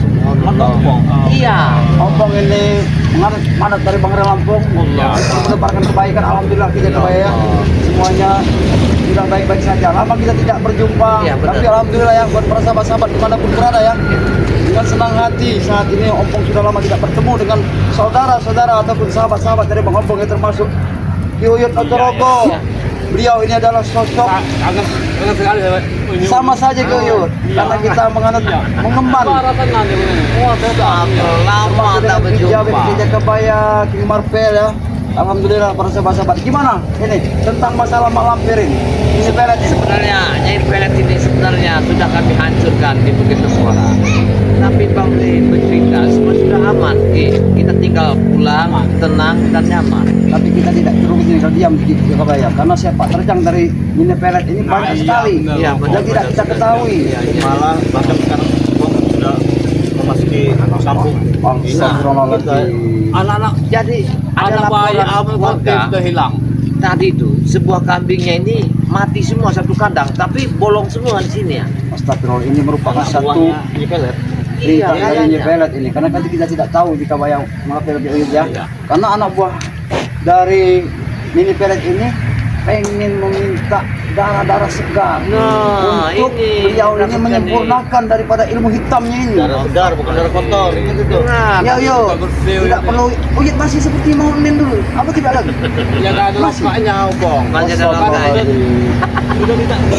Iya. Ompong ini mandat dari Bangre Lampung menebarkan kebaikan. Alhamdulillah Ki Jagabaya semuanya sudah baik-baik saja. Lama kita tidak berjumpa, Iya, benar. tapi alhamdulillah ya buat para sahabat-sahabat dimanapun berada ya, dengan senang hati saat ini Ompong sudah lama tidak bertemu dengan saudara-saudara ataupun sahabat-sahabat dari Bang Ompong yang termasuk Ki Uyut Otorogo. Beliau ini adalah sosok sama saja Ki Uyut, karena kita menganut mengemban Lama tak berjumpa. Ki Jagabaya, King Marvel ya. Alhamdulillah para sahabat-sahabat. Gimana ini tentang masalah Mak Lampir ini? Ini pelet ini. Sebenarnya Nyai Pelet ini sebenarnya sudah kami hancurkan di Bukit Tengkorak. Tapi Bang Lee bercerita semua sudah aman. Kita tinggal pulang, tenang dan nyaman. Tapi kita tidak perlu tinggal diam di Jagabaya karena sepak terjang dari mini pelet ini banyak sekali Iya, benar, yang tidak kita ketahui. Malah bahkan sekarang sudah memasuki kampung. Astagfirullahaladzim. Anak-anak jadi ada laporan warga hilang. tadi itu sebuah kambingnya ini mati semua satu kandang tapi bolong semua di sini ya. Astagfirullah, ini merupakan satu pelet. Iya, perintah dari kayaknya. pelet ini karena kan kita tidak tahu jika bayang pelet ini ya. Karena anak buah dari mini pelet ini pengen meminta darah-darah segar Nah, untuk ini beliau ini mendapatkan menyempurnakan daripada ilmu hitamnya ini. Darah segar bukan darah kotor. Itu tuh. Nah, Yo, tidak perlu. Uyut masih seperti mau nen dulu. Apa tidak lagi? Ya enggak ada Masih. rokoknya, Bong. Bukannya ada rokoknya. Sudah tidak ada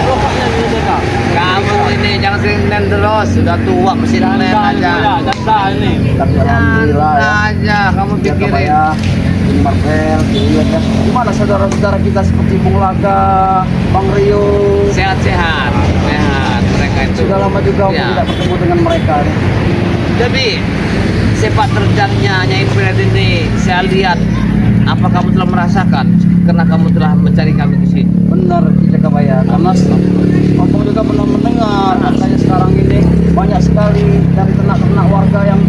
rokoknya ini mereka. kamu ini jangan sering nen terus, sudah tua mesti nen aja. Danda ini. Tapi alhamdulillah ya. aja kamu Dia pikirin. kebaya, ini Marvel, Uyut ya. Gimana saudara-saudara kita seperti Bung Laga, Bang Rio? Sehat-sehat, sehat mereka itu. Sudah lama juga aku Ya. tidak bertemu dengan mereka. Jadi sepak terjangnya Nyai Pelet ini saya lihat apa kamu telah merasakan karena kamu telah mencari kami ke sini. Benar tidak kebaya karena Ompong juga pernah mendengar katanya sekarang ini banyak sekali dari ternak-ternak warga yang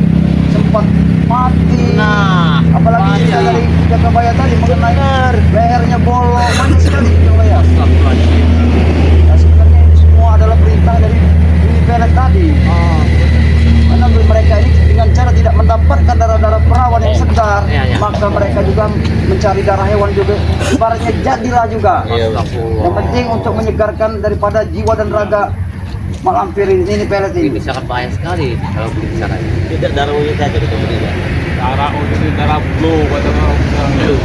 sempat mati. Nah, Apalagi banyak. cerita dari Jakabaya tadi mengenai lehernya bolong, banyak sekali Jakabaya. Nah, sebenarnya ini semua adalah perintah dari ini pelet tadi. Karena mereka ini dengan cara tidak mendapatkan darah-darah perawan yang segar, Iya, iya. maka mereka juga mencari darah hewan juga. Ibaratnya jadilah juga. Yang penting untuk menyegarkan daripada jiwa dan raga Mak Lampir ini pelet Ini ini. sangat bahaya sekali kalau begitu caranya. Tidak darah uyut saja kita beri. Darah uyut itu darah blue, kata orang.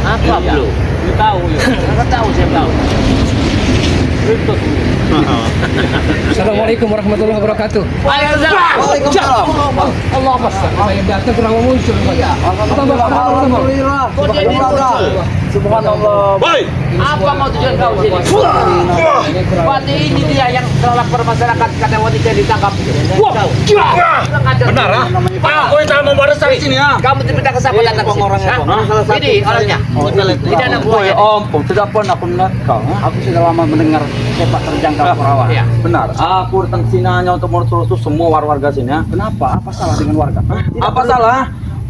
Apa belum? Lu tahu ya? Nggak tahu, saya tahu. Itu. Assalamualaikum warahmatullahi wabarakatuh. Waalaikumsalam. Allah besar. Saya datang kurang muncul. Alhamdulillah. Subhanallah. Subhanallah. Apa mau tujuan kau sini? Berarti ini dia yang telah permasyarakat kata wanita ditangkap. Benar ah? Aku yang mau baris dari sini ya. Kamu tidak ke siapa datang ke sini? Hah? Ini orangnya. Ini anak buahnya. Om, tidak pernah aku melihat kau. Aku sudah lama mendengar sepak terjang kau perawan. Iya. Benar. Aku datang sini hanya untuk menelusuri semua warga sini. Ya. Kenapa? Apa salah dengan warga? Apa salah?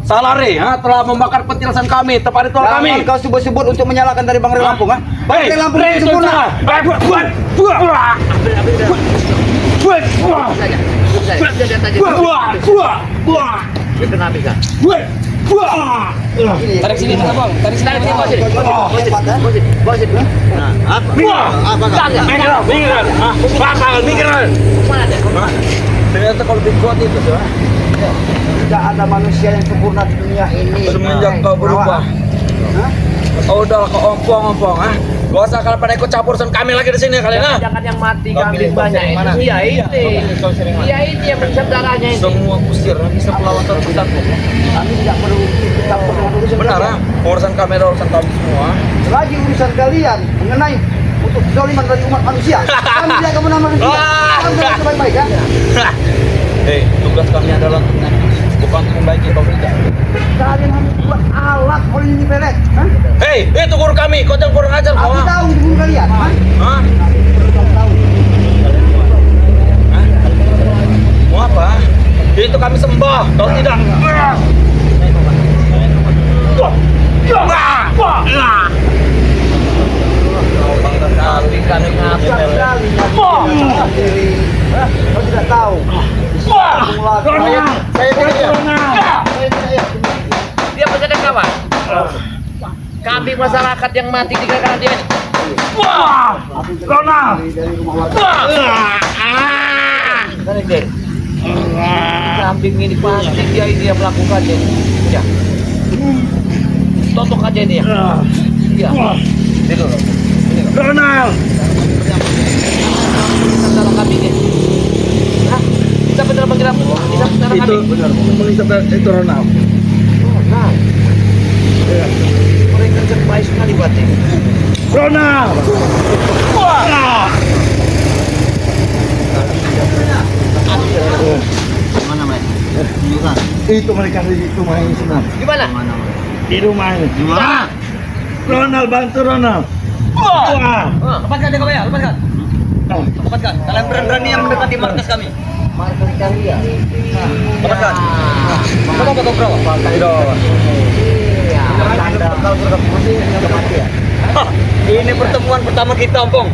Salare telah membakar petilasan kami, tempat ritual kami. Kau sebut-sebut untuk menyalahkan dari Bangre Lampung, ha? Bangre Lampung itu sempurna. Saja. Dia kena habis kan? Tarik sini bang, tarik sini. Tarik sini, bawa sini. Bawa sini. Nah, apa? Jangan. Mana dia? Ternyata kalau lebih kuat itu, tidak ada manusia yang sempurna di dunia ini. Semenjak kau berubah. Oh, udah kau ompong, ah. Gak usah kalau pada ikut campur urusan kami lagi di sini kalian ah. Jangan yang mati kambing banyak ini. Iya ini. Iya ini yang menyesap darahnya ini. Semua kusir bisa melawan satu-satu. Kami tidak perlu kita perlu urusan Benar kalian. ah, urusan kamera urusan kami semua. Lagi urusan kalian mengenai untuk zaliman dari umat manusia. Kami tidak akan menang manusia. Kami tidak sebaik-baik ya. Tugas kami adalah bukan untuk membaiki pemerintah. Kalian hanya buat alat oleh ini pelet. Hah? Itu guru kami, kau jangan kurang ajar kau. Aku ah. tahu di guru kalian. Hah? Hah? Kamu tahu. Mau apa? Itu kami sembah, kau tidak. Kambing kami ngapa? Sekali sendiri Kau tidak tahu. Saya tidak ya. Saya tidak ya. Dia menjadi kawan. Kami masyarakat yang mati di gara-gara dia ini. Dari rumah warga. Kambing ini pasti dia ini yang melakukannya. Ya. Totok aja ini ya. Iya. Ini loh. Ronald. Tentara kambing ini. Hah? Bisa benar menggerak? Bisa tentara kambing? Itu Ronald. Nah. Mereka kerja baik sekali buat ini. Ronald. Mana mereka? Bukan. Itu mereka di rumah ini semua. Gimana? Di rumah ini. Gimana? Ronald, bantu Ronald. Wah. Lepaskan dia kau ya, lepaskan. Lepaskan. Kalian berani-berani yang mendekati markas kami. Markas kalian. Lepaskan. Coba kau bro. Hah, ini pertemuan pertama kita, Ompong.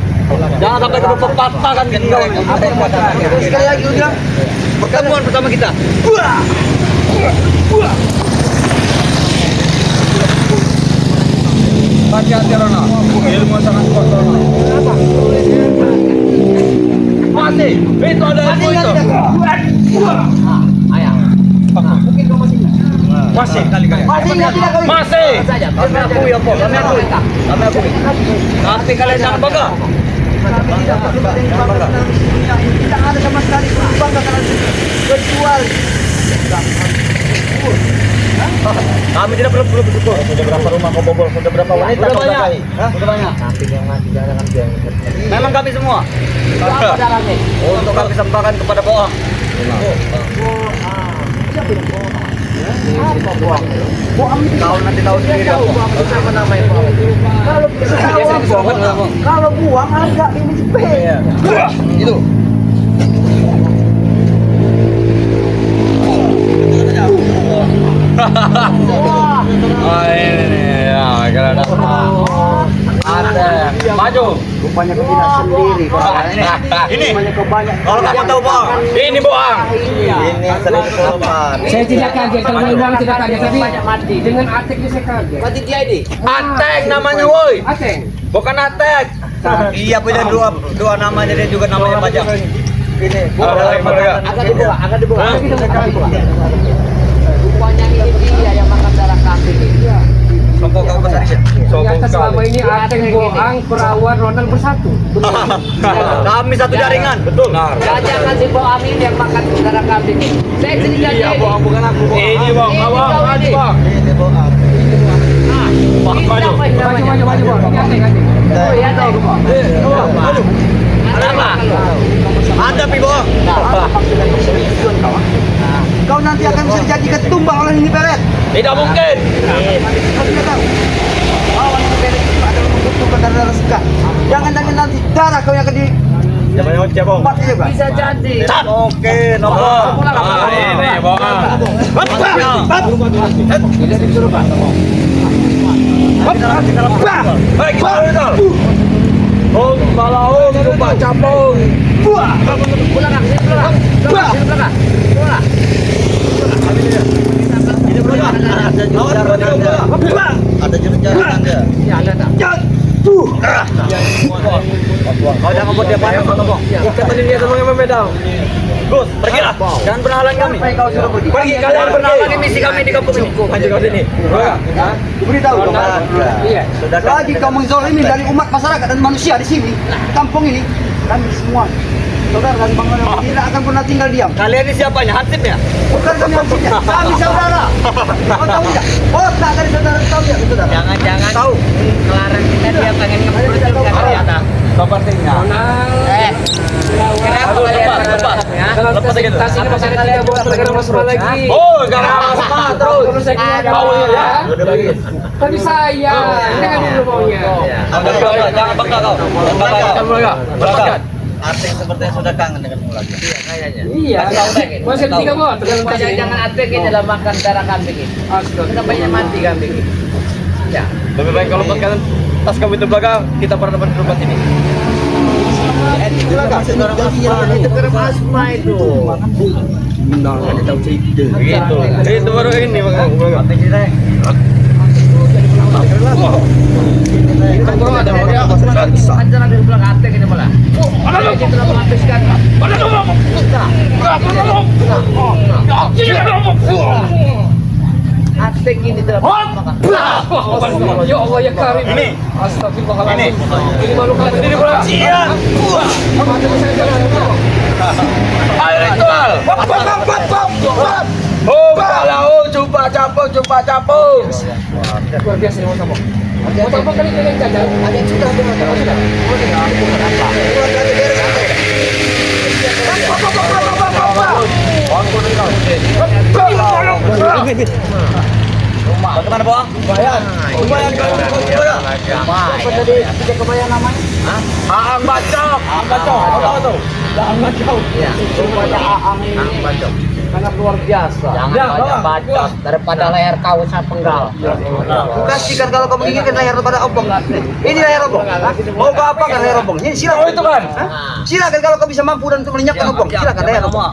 Jangan sampai kedua patahkan kita. Sekali lagi udah. Pertemuan pertama kita. Hati-hati Ronald. Ilmu sangat kuat Ronald. Masih. Itu ada ilmu itu. Ayah. Masih kali kali. Masih ingat tidak kau? Masih. Saja. Kami akui, Ompong. Kami akui. Kami akui. Tapi kalian jangan bangga. Tidak ada sama sekali bangga karena kecuali Kami tidak perlu bersyukur. Sudah berapa rumah kau bobol? Sudah berapa wanita kau datangi? sudah banyak. Memang kami semua. Apa darahnya? Untuk kami sampaikan kepada Boang. Kau nanti tahu sendiri apa? Apa namanya? Kalau buang agak ini cepet. Itu. Oh ini ya karena ada maju. Rupanya kau tidak sendiri. Ini. Rupanya kau banyak. Kalau kamu tahu Boang. Ini Boang. Ini sering kelemahan. Saya tidak kaget, kalau memang tidak kaget, tapi dengan Ateknya saya kaget. Mati dia ini. Atek namanya woi. Atek? Bukan Atek. Iya punya dua namanya dia juga namanya Bajang. Ini. Agak dibawa, agak dibawa. Rupanya ini dia yang makan darah kambing ini. Sombong kau besar sih. Ternyata selama ini Atek, Boang, Perawan, Ronald bersatu. Kami satu jaringan. Betul. Jangan si Boang ini yang makan darah kambing ini. Saya cerita dia ini. Bukan aku. Ini Boang. Awang, maju Bang. Ini bohong. Maju. Maju, Boang. Atek. Oh iya dong. Kenapa? Ada pi Boang. Kau nanti akan bisa dijadikan tumbang oleh ini peret. Tidak mungkin. Kau tidak tahu. Lawan ini peret itu adalah membutuhkan darah segar. Jangan nanti darah kau yang akan di Siapa yang siapa? empat juga. Bisa jadi. Oke, nomor. Ini Boang. Baik, kita Oh, balaung, lupa capung. Belakang, sini belakang. Sini belakang. Ada jalan dia. Ya, ada tak? Kau jangan buat dia banyak ngomong. Katanya dia teman yang memedang. Gus, pergilah. Jangan pernah halangi kami. Sampai kau suruh pergi. Pergi Jangan kalian pernah pergi. halangi misi kami di kampung ini. Maju kau sini. Beritahu kau. Iya. Sudah Lagi kau menzolimi dari umat masyarakat dan manusia di sini, kampung ini, kami semua saudara dan bangsa tidak akan pernah tinggal diam. Kalian ini siapanya? Hansipnya? Bukan kami maksudnya, kami saudara. Kau tahu tidak? Otak dari saudara tahu tidak saudara? Jangan-jangan Tahu. ngelarang kita dia pengen ngebut juga ternyata. Sepertinya. Kenapa kalian lepas. ya? Dalam Lepas aja. tas ini masih ada 3 botol garam masuk lagi. Oh, garam semua terus. Terus saya keluar Bau ya. Tapi saya, jangan dulu maunya. Jangan bangga kau. Berangkat. Arti sepertinya sudah kangen dengan lagi. Kayaknya. Iya, masih ada 3 botol dalam tas ini. Jangan atek ini dalam makan darah kambing ini. Kita banyak mati kambing ini. Ya. Lebih baik kalau lepaskan tas kamu itu belakang, kita pernah dapat tempat ini. Itu kerem asma itu. Itu baru ini Anjana di sebelah atek ini malah. Kita telah menghabiskan. Atek ini telah makan. Ya Allah ya Karim. Ini. Astagfirullahaladzim. Ini malu kalian ini pula. Ayo ritual. Oh, kalau coba capung. Luar biasa ini mau sama. Mau sama kali ini jajan. Ada yang sudah Bagaimana, Bang? Lumayan. apa tadi tiga kebayang namanya? Aang bacok. Tahu tuh. Ya, rupanya Aang ini sangat luar biasa. Jangan banyak bacot daripada leher kau saya penggal. Kasihkan kalau kamu inginkan leher daripada obong. Ini leher obong. Mau apa kan leher obong? Ini silakan. Oh, itu kan. Silakan kalau kau bisa mampu dan untuk melenyapkan obong. Silakan leher obong.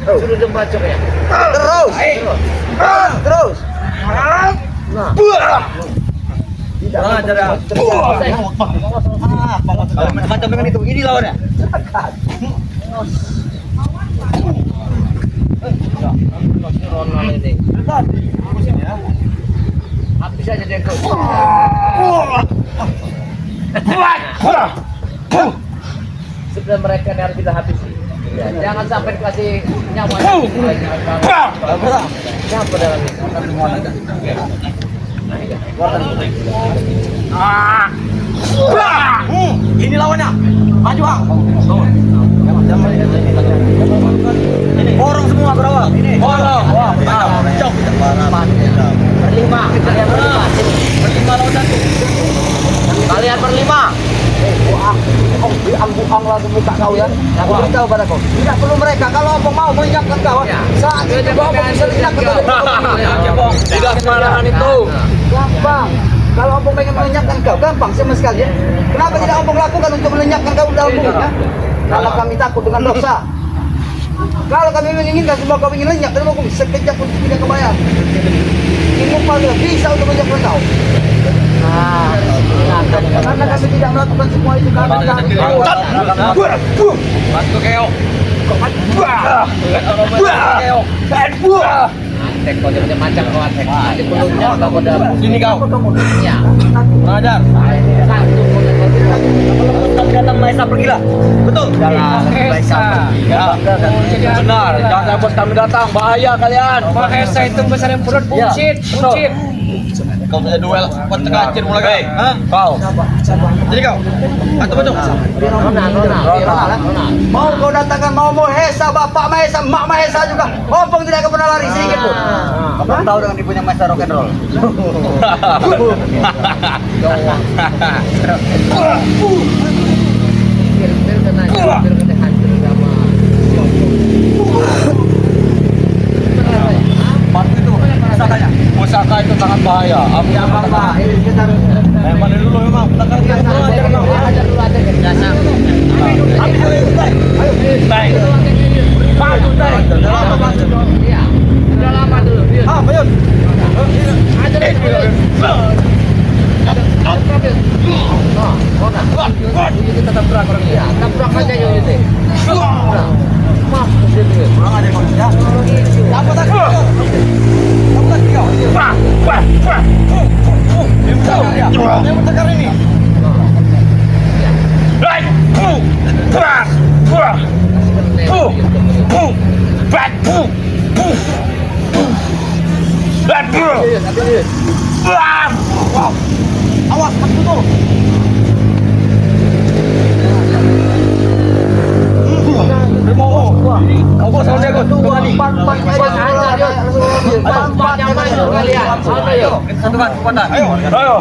Sudah jembacok ya. Terus. Macam dengan itu. Ini lawannya. Habis aja deh kau. Sebelum mereka ini harus kita habisi. Ya, jangan sampai dikasih nyawa. Siapa dalam ini? Ini lawannya. Maju, Bang. Ini borong semua berawal. Ini borong. Wah, cok. Berlima. Kalian berlima. Berlima lawan satu. Kalian berlima. Buang langsung muka kau ya. Aku beritahu pada kau. Tidak perlu mereka. Kalau obong mau melenyapkan kau, saat itu obong bisa lenyapkan kau. Tidak sembarangan itu. Gampang. Kalau obong pengen melenyapkan kau, gampang sama sekali ya. Kenapa tidak obong lakukan untuk melenyapkan kau dalam bumi? Ya? Karena kami takut dengan dosa. Kalau kami menginginkan semua kau ingin lenyap dari bumi, sekejap pun tidak kebayang. Ilmu paling bisa untuk melenyapkan kau. Karena kami tidak melakukan semua itu karena Bantu keok. Atek kau jangan macam kau atek. Di peluknya kau pada. Sini kau. Ya. Ajar. Datang Maesa pergilah. Betul. Mahesa. Ya. Benar. Jangan bos kami datang. Bahaya kalian. Mahesa itu besar yang perut buncit. Kau saja duel, buat kacir mulai. Hah? Kau. Jadi kau. Atau betul. mau kau datangkan mau Mahesa, Bapak Mahesa, Mak Mahesa juga. Obong tidak akan pernah lari sedikit pun. Kamu tahu dengan ibunya Maesa rock and roll. Biar kena hancur sama. Batu itu, pusakanya. Pusaka itu sangat bahaya. Apa yang Pak, ini kita mana dulu memang. Takkan dia Ajar dulu aja kan. Biasa. Baik. Maju baik. Iya. Udah lama dulu. Ah, Bayun. Ajar dulu. Kita tabrak orangnya. Ya, tabrak aja yuk itu. Maaf, kurang ada manusia. Apa tak? Kamu tak kau. Yang tegar ini. Awas, mati tuh. Kau bos sama dia kau. Empat yang maju kalian. Ayo. Satu kan, kekuatan. Ayo.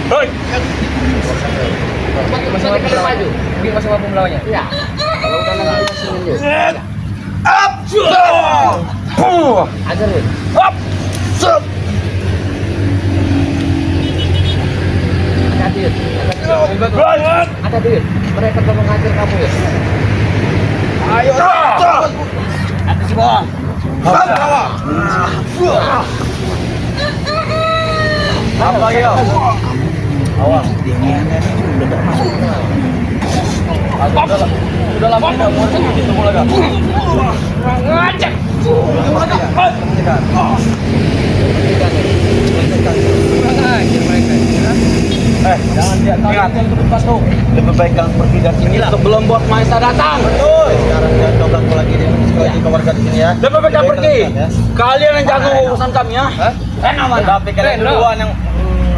Hoi. Maksudnya kalian maju. Mungkin masih mampu melawannya. Iya. Kalau udah nanti sini. Up. Ajar dulu. Up. Sup. Hati-hati. Ada duit. Mereka mau mengajar kamu ya. Ayo. Ada si Bohong. Apa lagi kau? Awas. Sudah lama tidak mau ketemu lagi. Ngajak. Jangan dia ingat. Lebih baik kalian pergi dari sini lah sebelum bos Maesa datang. Betul. Sekarang jangan dobrak lagi deh. Lagi ke warga di sini ya. Lebih baik kalian pergi. Kalian yang jaga urusan kami ya. Mana? Tapi kalian duluan yang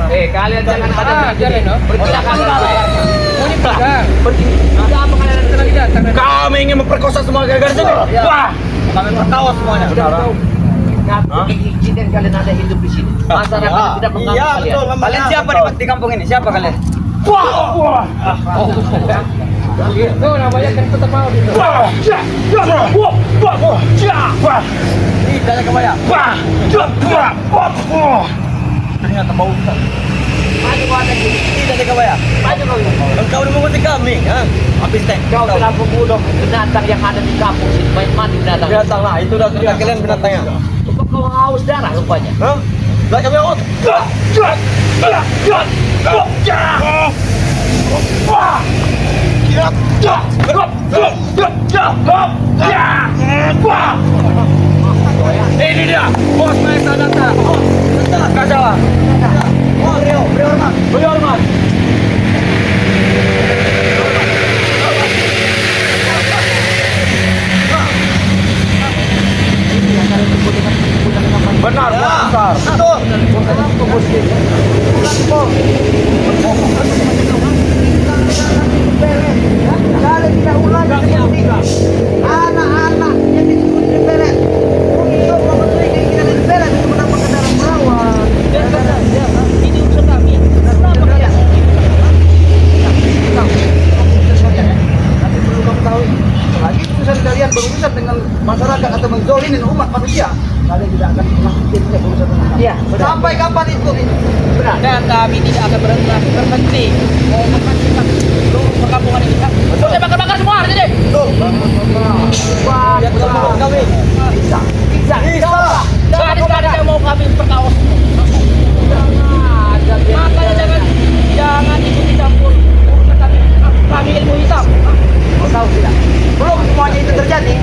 Kalian jangan ada pikiran, no? Silakan kalian. Ini pegang. Ada apa kalian lagi datang? Kami ingin memperkosa semua gara-gara sini. Wah, kami bertawa semuanya. Izin kalian ada hidup di sini. Masyarakat tidak mengganggu Iya, kalian. betul. kalian siapa di kampung ini? Siapa kalian? Itu namanya kan tetap mau gitu. Tidak ada kebaya. Ternyata bau besar. Tidak ada kebaya. Engkau udah mengikuti kami, ha? Habis teh. Kau telah membunuh binatang yang ada di kampung sini. Baik mati binatang. Binatang lah, itu udah sudah kalian binatangnya. Kau haus darah rupanya. Hah? Lah kami haus. Ini dia, bos Maesa datang. Kacawa. Oh, Rio, beri hormat. Beri hormat. Benar, Ya, besar. betul. Kalian tidak ulangi seperti anak-anak yang disebut di pelet untuk memenuhi keinginan di pelet untuk mendapatkan dalam perawat. Ini urusan kami. Kenapa kalian? Tapi perlu kamu tahu, lagi urusan kalian berurusan dengan masyarakat atau menzolimin umat manusia, kalian tidak akan pernah bisa berurusan dengan kami. Iya, benar. Sampai kapan itu? Benar. Dan kami tidak akan berhenti. Mau memastikan seluruh perkampungan ini. Saya bakar-bakar semua hari ini. Betul. Ya, betul kami. Bisa. Jangan sekali mau kami perkaos. Makanya jangan ikut campur urusan kami ilmu hitam. Kau tahu tidak? Belum semuanya itu terjadi.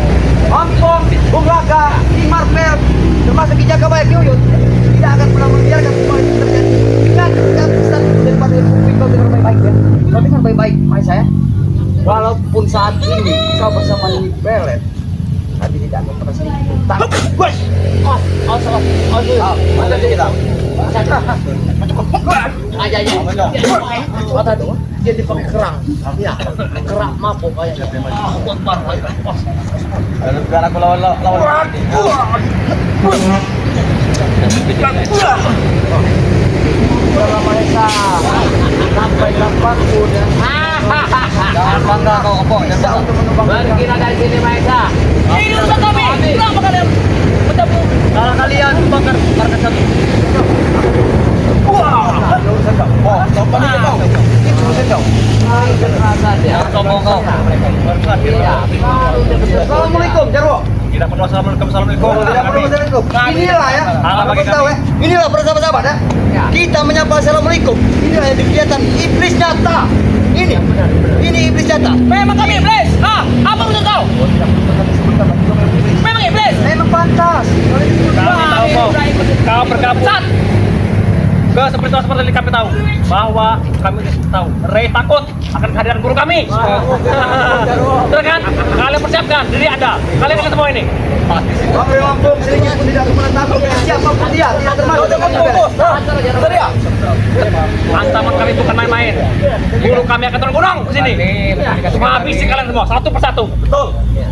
Ampong, Bung Raka, Marvel, termasuk Kijaka Bayak Yuyut tidak akan pernah membiarkan semua itu terjadi. Ingat, yang pesan daripada ilmu kau dengar baik-baik ya. Kau dengar baik-baik, Mai saya. Walaupun saat ini kau bersama Nini Pelet, tapi tidak akan pernah sedikit utang. Mana kita? Aja. Mata itu, dia dipakai kerang. Ya, kerang mabuk kayak. Lalu sekarang aku lawan. Dalam Maesa sampai kapanpun ya. Jangan bangga kau apa? Jangan Pergi dari sini Maesa. Ini urusan kami. Kenapa kalian mencampur? Kalau kalian bakar markas kami. Assalamualaikum, Jarwo. Tidak perlu assalamualaikum. Tidak perlu assalamualaikum. Inilah ya. Harus tahu ya. Inilah para sahabat-sahabat ya. Kita menyapa assalamualaikum. Inilah yang kelihatan iblis nyata. Ini iblis nyata. Memang kami iblis. Apa maksud kau? Memang iblis. Memang pantas. Kami tahu kau bergabung. Seperti kami tahu bahwa kami tahu Ray takut akan kehadiran guru kami. Betul kan? Kalian persiapkan diri Anda. Kalian akan semua ini. Kami Lampung sedikit pun tidak pernah takut siapapun dia. Tidak termasuk dia. Ancaman kami bukan main-main. Guru kami akan turun gunung ke sini. Habisi kalian semua satu persatu. Betul. Dia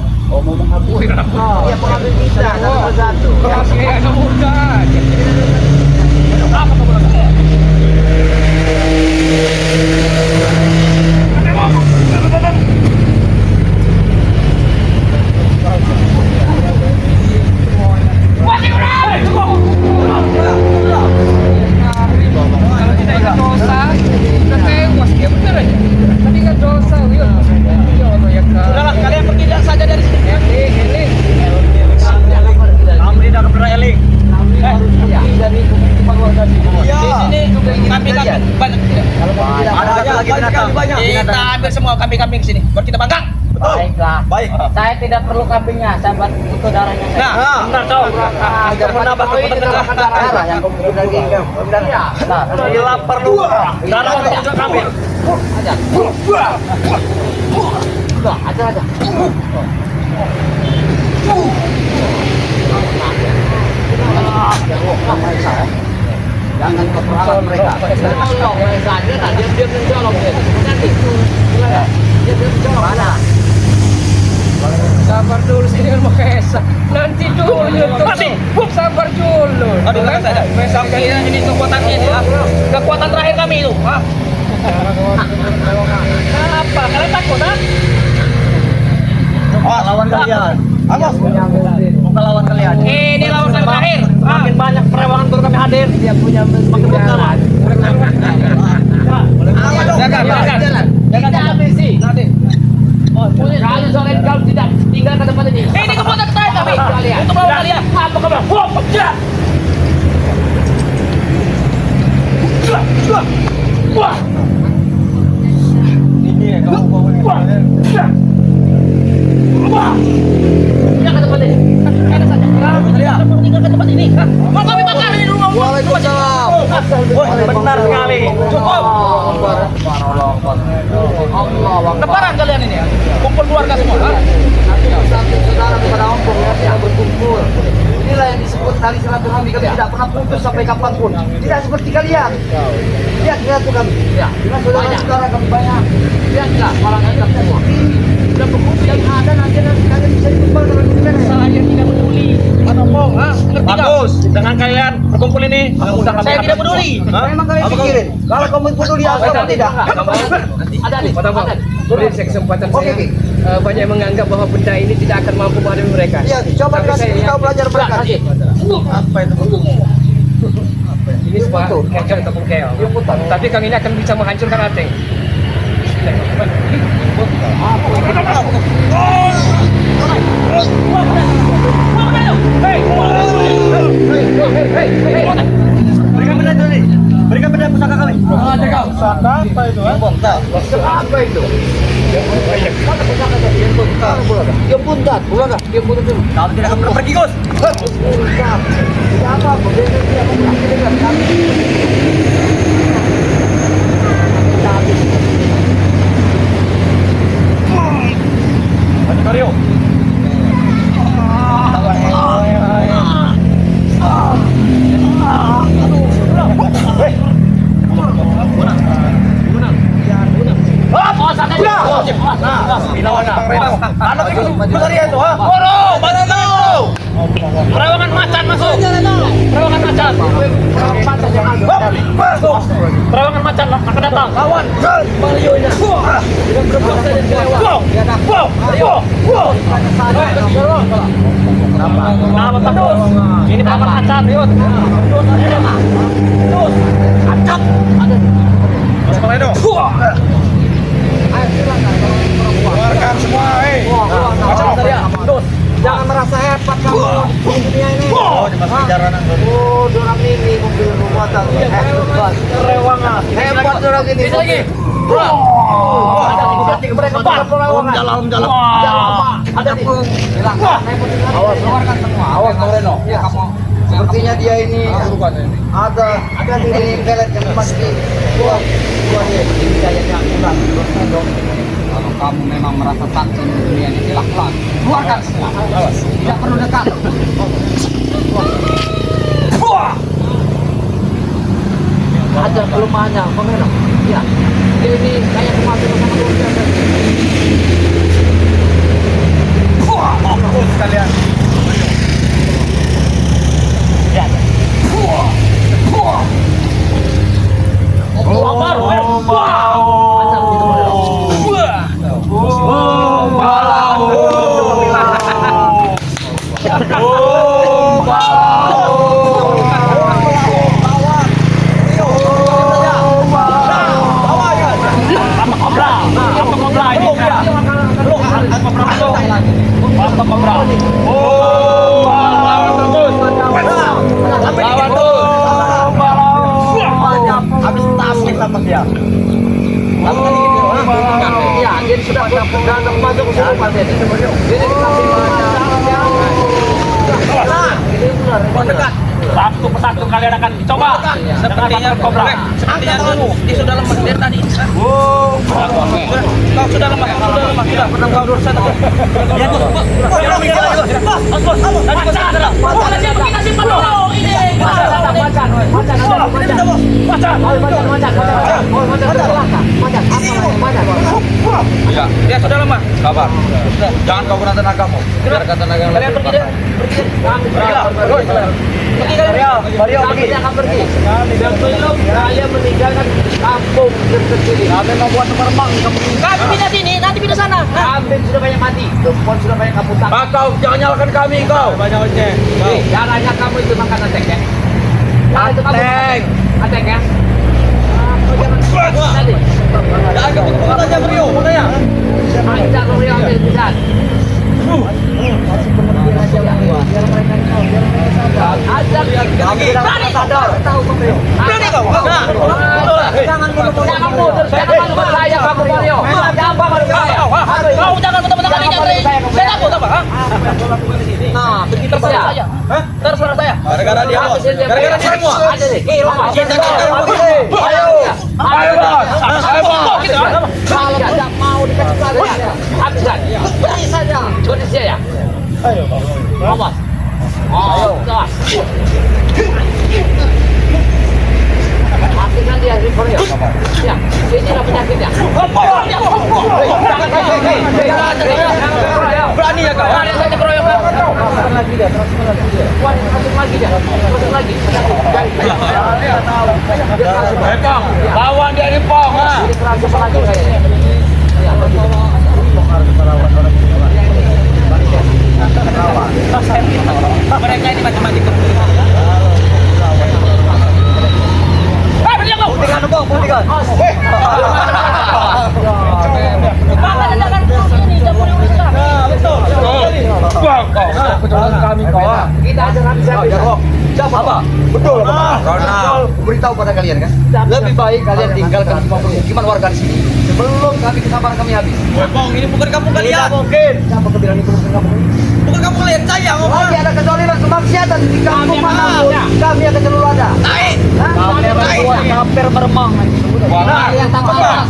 pengambil kita satu persatu. Anak muda. Apa kamu lakukan? Kalau tidak ingat dosa, udah tewas dia benar. semua kambing-kambing sini. Buat kita bangga. Baiklah. Baik. Saya tidak perlu kambingnya, saya butuh darahnya. Nah, benar kau. Agar menambah kekuatan Darah yang kau butuh daging kau. Ya, nah, Bila perlu darah untuk juga kambing. aja. Udah, aja. Jangan keperalan mereka. Tolong mereka aja, nah, dia mencolok dia. Nanti. Dia mencolok. Mana? Sabar dulu sih dengan Mahesa. Nanti dulu YouTube. Nanti. Sabar dulu. Aduh, sampai ini kekuatan ini. Kekuatan terakhir kami itu. Apa? Kalian takut, ha? Oh, lawan kalian. Awas. Bukan lawan kalian. Ini lawan kami terakhir. Makin banyak perewangan baru kami hadir. Dia punya jalan. Jangan. Kita habisi. Kalau soalnya kau tidak tinggal ke tempat ini. Ini kekuatan terakhir kami. Kalian. Untuk melawan kalian. Apa kabar? Wah, pecah. Wah. Ini kamu bawa ini. Tidak ke tempat ini. Ada saja. Kamu tinggal ke tempat ini. Mau kami bakar ini rumah. Waalaikumsalam. Benar sekali. Cukup. Lebaran kalian ini ya. Kumpul keluarga semua. Ha? Satu saudara kepada ompong ya, kita berkumpul. Inilah yang disebut tali silaturahmi. Kami tidak pernah putus sampai kapanpun. Tidak seperti kalian. Lihat tuh kami. Ya, Dengan saudara-saudara kami banyak. lihatlah orang anggap semua. Sudah berkumpul yang ada nanti kalian bisa dikumpul kalau benar. Saya tidak peduli. Ompong, ha? Ngerti nggak? Bagus. Dengan kalian berkumpul ini, udah kami Saya tidak peduli. Memang kalian pikirin. Kalau kamu peduli atau tidak. Ada nih. Ada. Beri saya kesempatan Oke, saya. oke. Banyak yang menganggap bahwa benda ini tidak akan mampu menghadapi mereka. Iya, coba Tapi kasih saya tahu belajar mereka. Apa itu? ini sebuah kekel ataupun keo. Tapi kang ini akan bisa menghancurkan hati. Berikan benda itu nih. Berikan benda pusaka kami. Ada kau. Apa itu? Apa itu? Dia buntat, bukan? Dia buntat dulu. Kau tidak akan pernah pergi, Gus. Buntat. Tidak apa-apa. Dia tidak akan kami. Mario. Anak itu besar ya itu, ha? Boro, mana tahu? Perawangan macan masuk. Perawangan macan. Perawangan macan akan datang. Lawan. Mario ini. Nah, terus. Ini perawangan macan, yuk. Terus. Acak. Mas Maledo. Keluarkan semua, macam tadi ya. Terus. Jangan merasa hebat kamu di dunia ini. Oh, dimasukin jaranan. Oh, dorang ini mobil ruatan. Hebat. Rewangan. Hebat dorang ini. Bisa lagi. Ada tiga mereka Om jalan. Ada nih. Awas, keluarkan semua. Awas, Bang Reno. Ya, kamu. Sepertinya dia ini ada di pelet yang masih kuat dia. Dayanya kurang. Kalau kamu memang merasa takut di dunia ini, silahkan keluarkan semua. Tidak perlu dekat. Ada kelemahannya, Bang Reno. Ya, ini kayak kematian sama luar biasa. Sekalian. Habis tasik sama dia. Kamu kan gitu, Angin sudah masuk ke rumah ini. Ini dikasih Mendekat. Satu persatu kalian akan dicoba. Sepertinya kobra. Sepertinya dia sudah lemah dari tadi. Oh, kau sudah lemah, sudah pernah kau urusan. Ya, bos. Ya, dia sudah lemah. Kabar. Jangan kau gunakan tenagamu. Biarkan tenaga yang lain. Pergi deh. Pergi Mario pergi. Dan belum saya meninggalkan kampung terkecil ini. Kami mau buat terbang ke Kami pindah sini, nanti pindah sana. Kambing sudah banyak mati, perempuan sudah banyak kaputan. Kau jangan nyalakan kami kau. Banyak ojek. Caranya kamu itu makan atek ya. Atek. Atek ya. Tadi. Jangan kebut-kebut aja Mario, makanya. Kita beri ambil bisa. Berani kau. Jangan mundur, saya kamu Mario. Jangan bangun saya. Kau jangan betul-betul kali saya takut apa? Nah, begitu saya. Terserah saya. Gara-gara dia bos. Gara-gara dia semua. Ada deh. Ayo, kalau tidak mau dikasih pelajaran, habiskan. Beri saja. Kondisi ya. Ayo. Awas. Oh, awas. Matikan dia di Korea. Ya, inilah penyakitnya. Berani ya kau. Ada saja keroyokan. Lagi dia, masuk lagi dia. Masuk lagi. Lawan dia di pong. Ini kerasa lagi kayaknya. Mereka ini macam-macam. Kita ajar habis-habis. Siapa? Apa? Betul, Ronald. Beritahu pada kalian kan, lebih baik kalian tinggalkan semua pemukiman warga di sini sebelum kesabaran kami habis. Bang, ini bukan kampung kalian. Tidak mungkin. Siapa kebilang itu bukan kampung ini? Bukan kampung kalian, saya Lagi ada kezaliman kemaksiatan di kampung manapun, kami akan selalu ada. Naik. Kafir meremang. Kalian tak atas.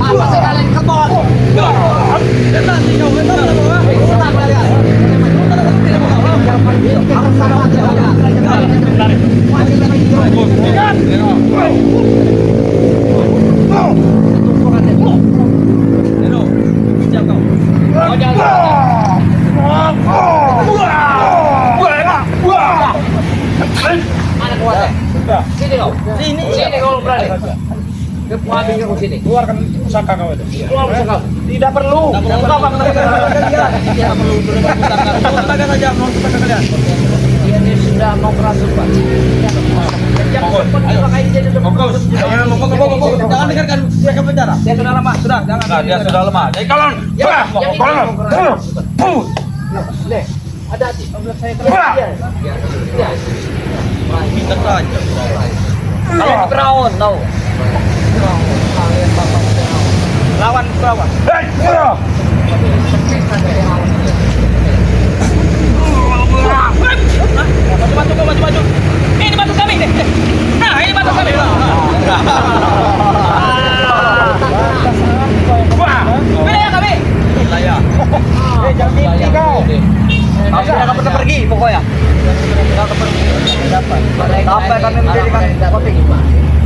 Apa sekali kebon. Mana kuatnya? Sini kau. Sini kau berani. Kepuasan kau sini. Keluarkan pusaka kau itu. Keluar kau. Tidak perlu. Tidak perlu. Pusaka saja, pusaka kalian. Ini sudah mau kerasukan. Fokus. Jangan dengarkan mereka penjara. Dia sudah lemah, sudah. Jangan. Nah, dia sudah lemah. Jadi kalon. Ada hati. Minta saja. Kalau Firaun tahu. Lawan Firaun. Maju. Ini batu kami nih. Nah, ini batu kami. Wilayah kami. Wilayah. Jangan mimpi kau. Kami akan pernah pergi pokoknya. Sampai kami menjadikan kotik.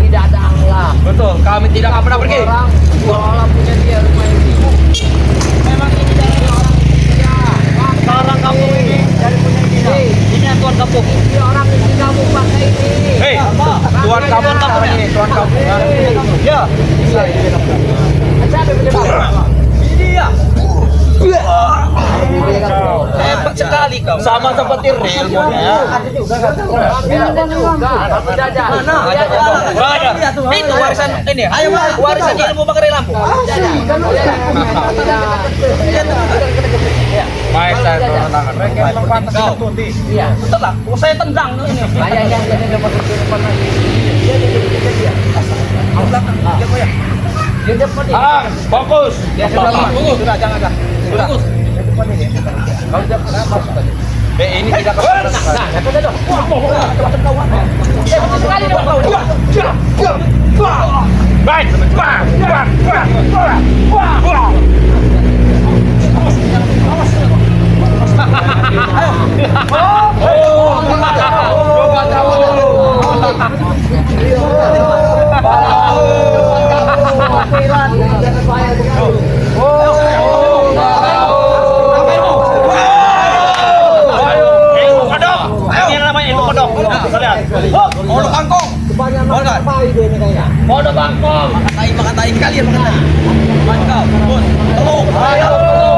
Tidak ada akhlak. Betul, kami tidak akan pernah pergi. Orang punya dia rumah ini. Memang ini dari orang punya. Sekarang kampung ini dari punya kita. Ini tuan kampung. Ini orang di kampung pakai ini. Hei, tuan kampung ini, tuan kampung. Ya. Siapa yang punya? Ini dia. Hebat sekali kau. Sama seperti real modelnya. Itu warisan ini. Ayo warisan ilmu Bang Lampu. Baik, saya perkenalkan. Mereka memang pantas ditututi. Iya. Betul lah, kok saya tendang tuh ini. Ayah jadi dapat depan lagi. Dia. Au belakang. Dia kok ya. Dia depan ini. Fokus. Dia sudah Sudah, jangan dah. Sudah. depan ini. Kalau dia kenapa tadi? Ini tidak Nah, kata dong. Betul sekali dia kau. Baik. Bodoh kangkung. Bodoh bangkong. Makan tai kalian makan tai. Mantap, bos. Telur.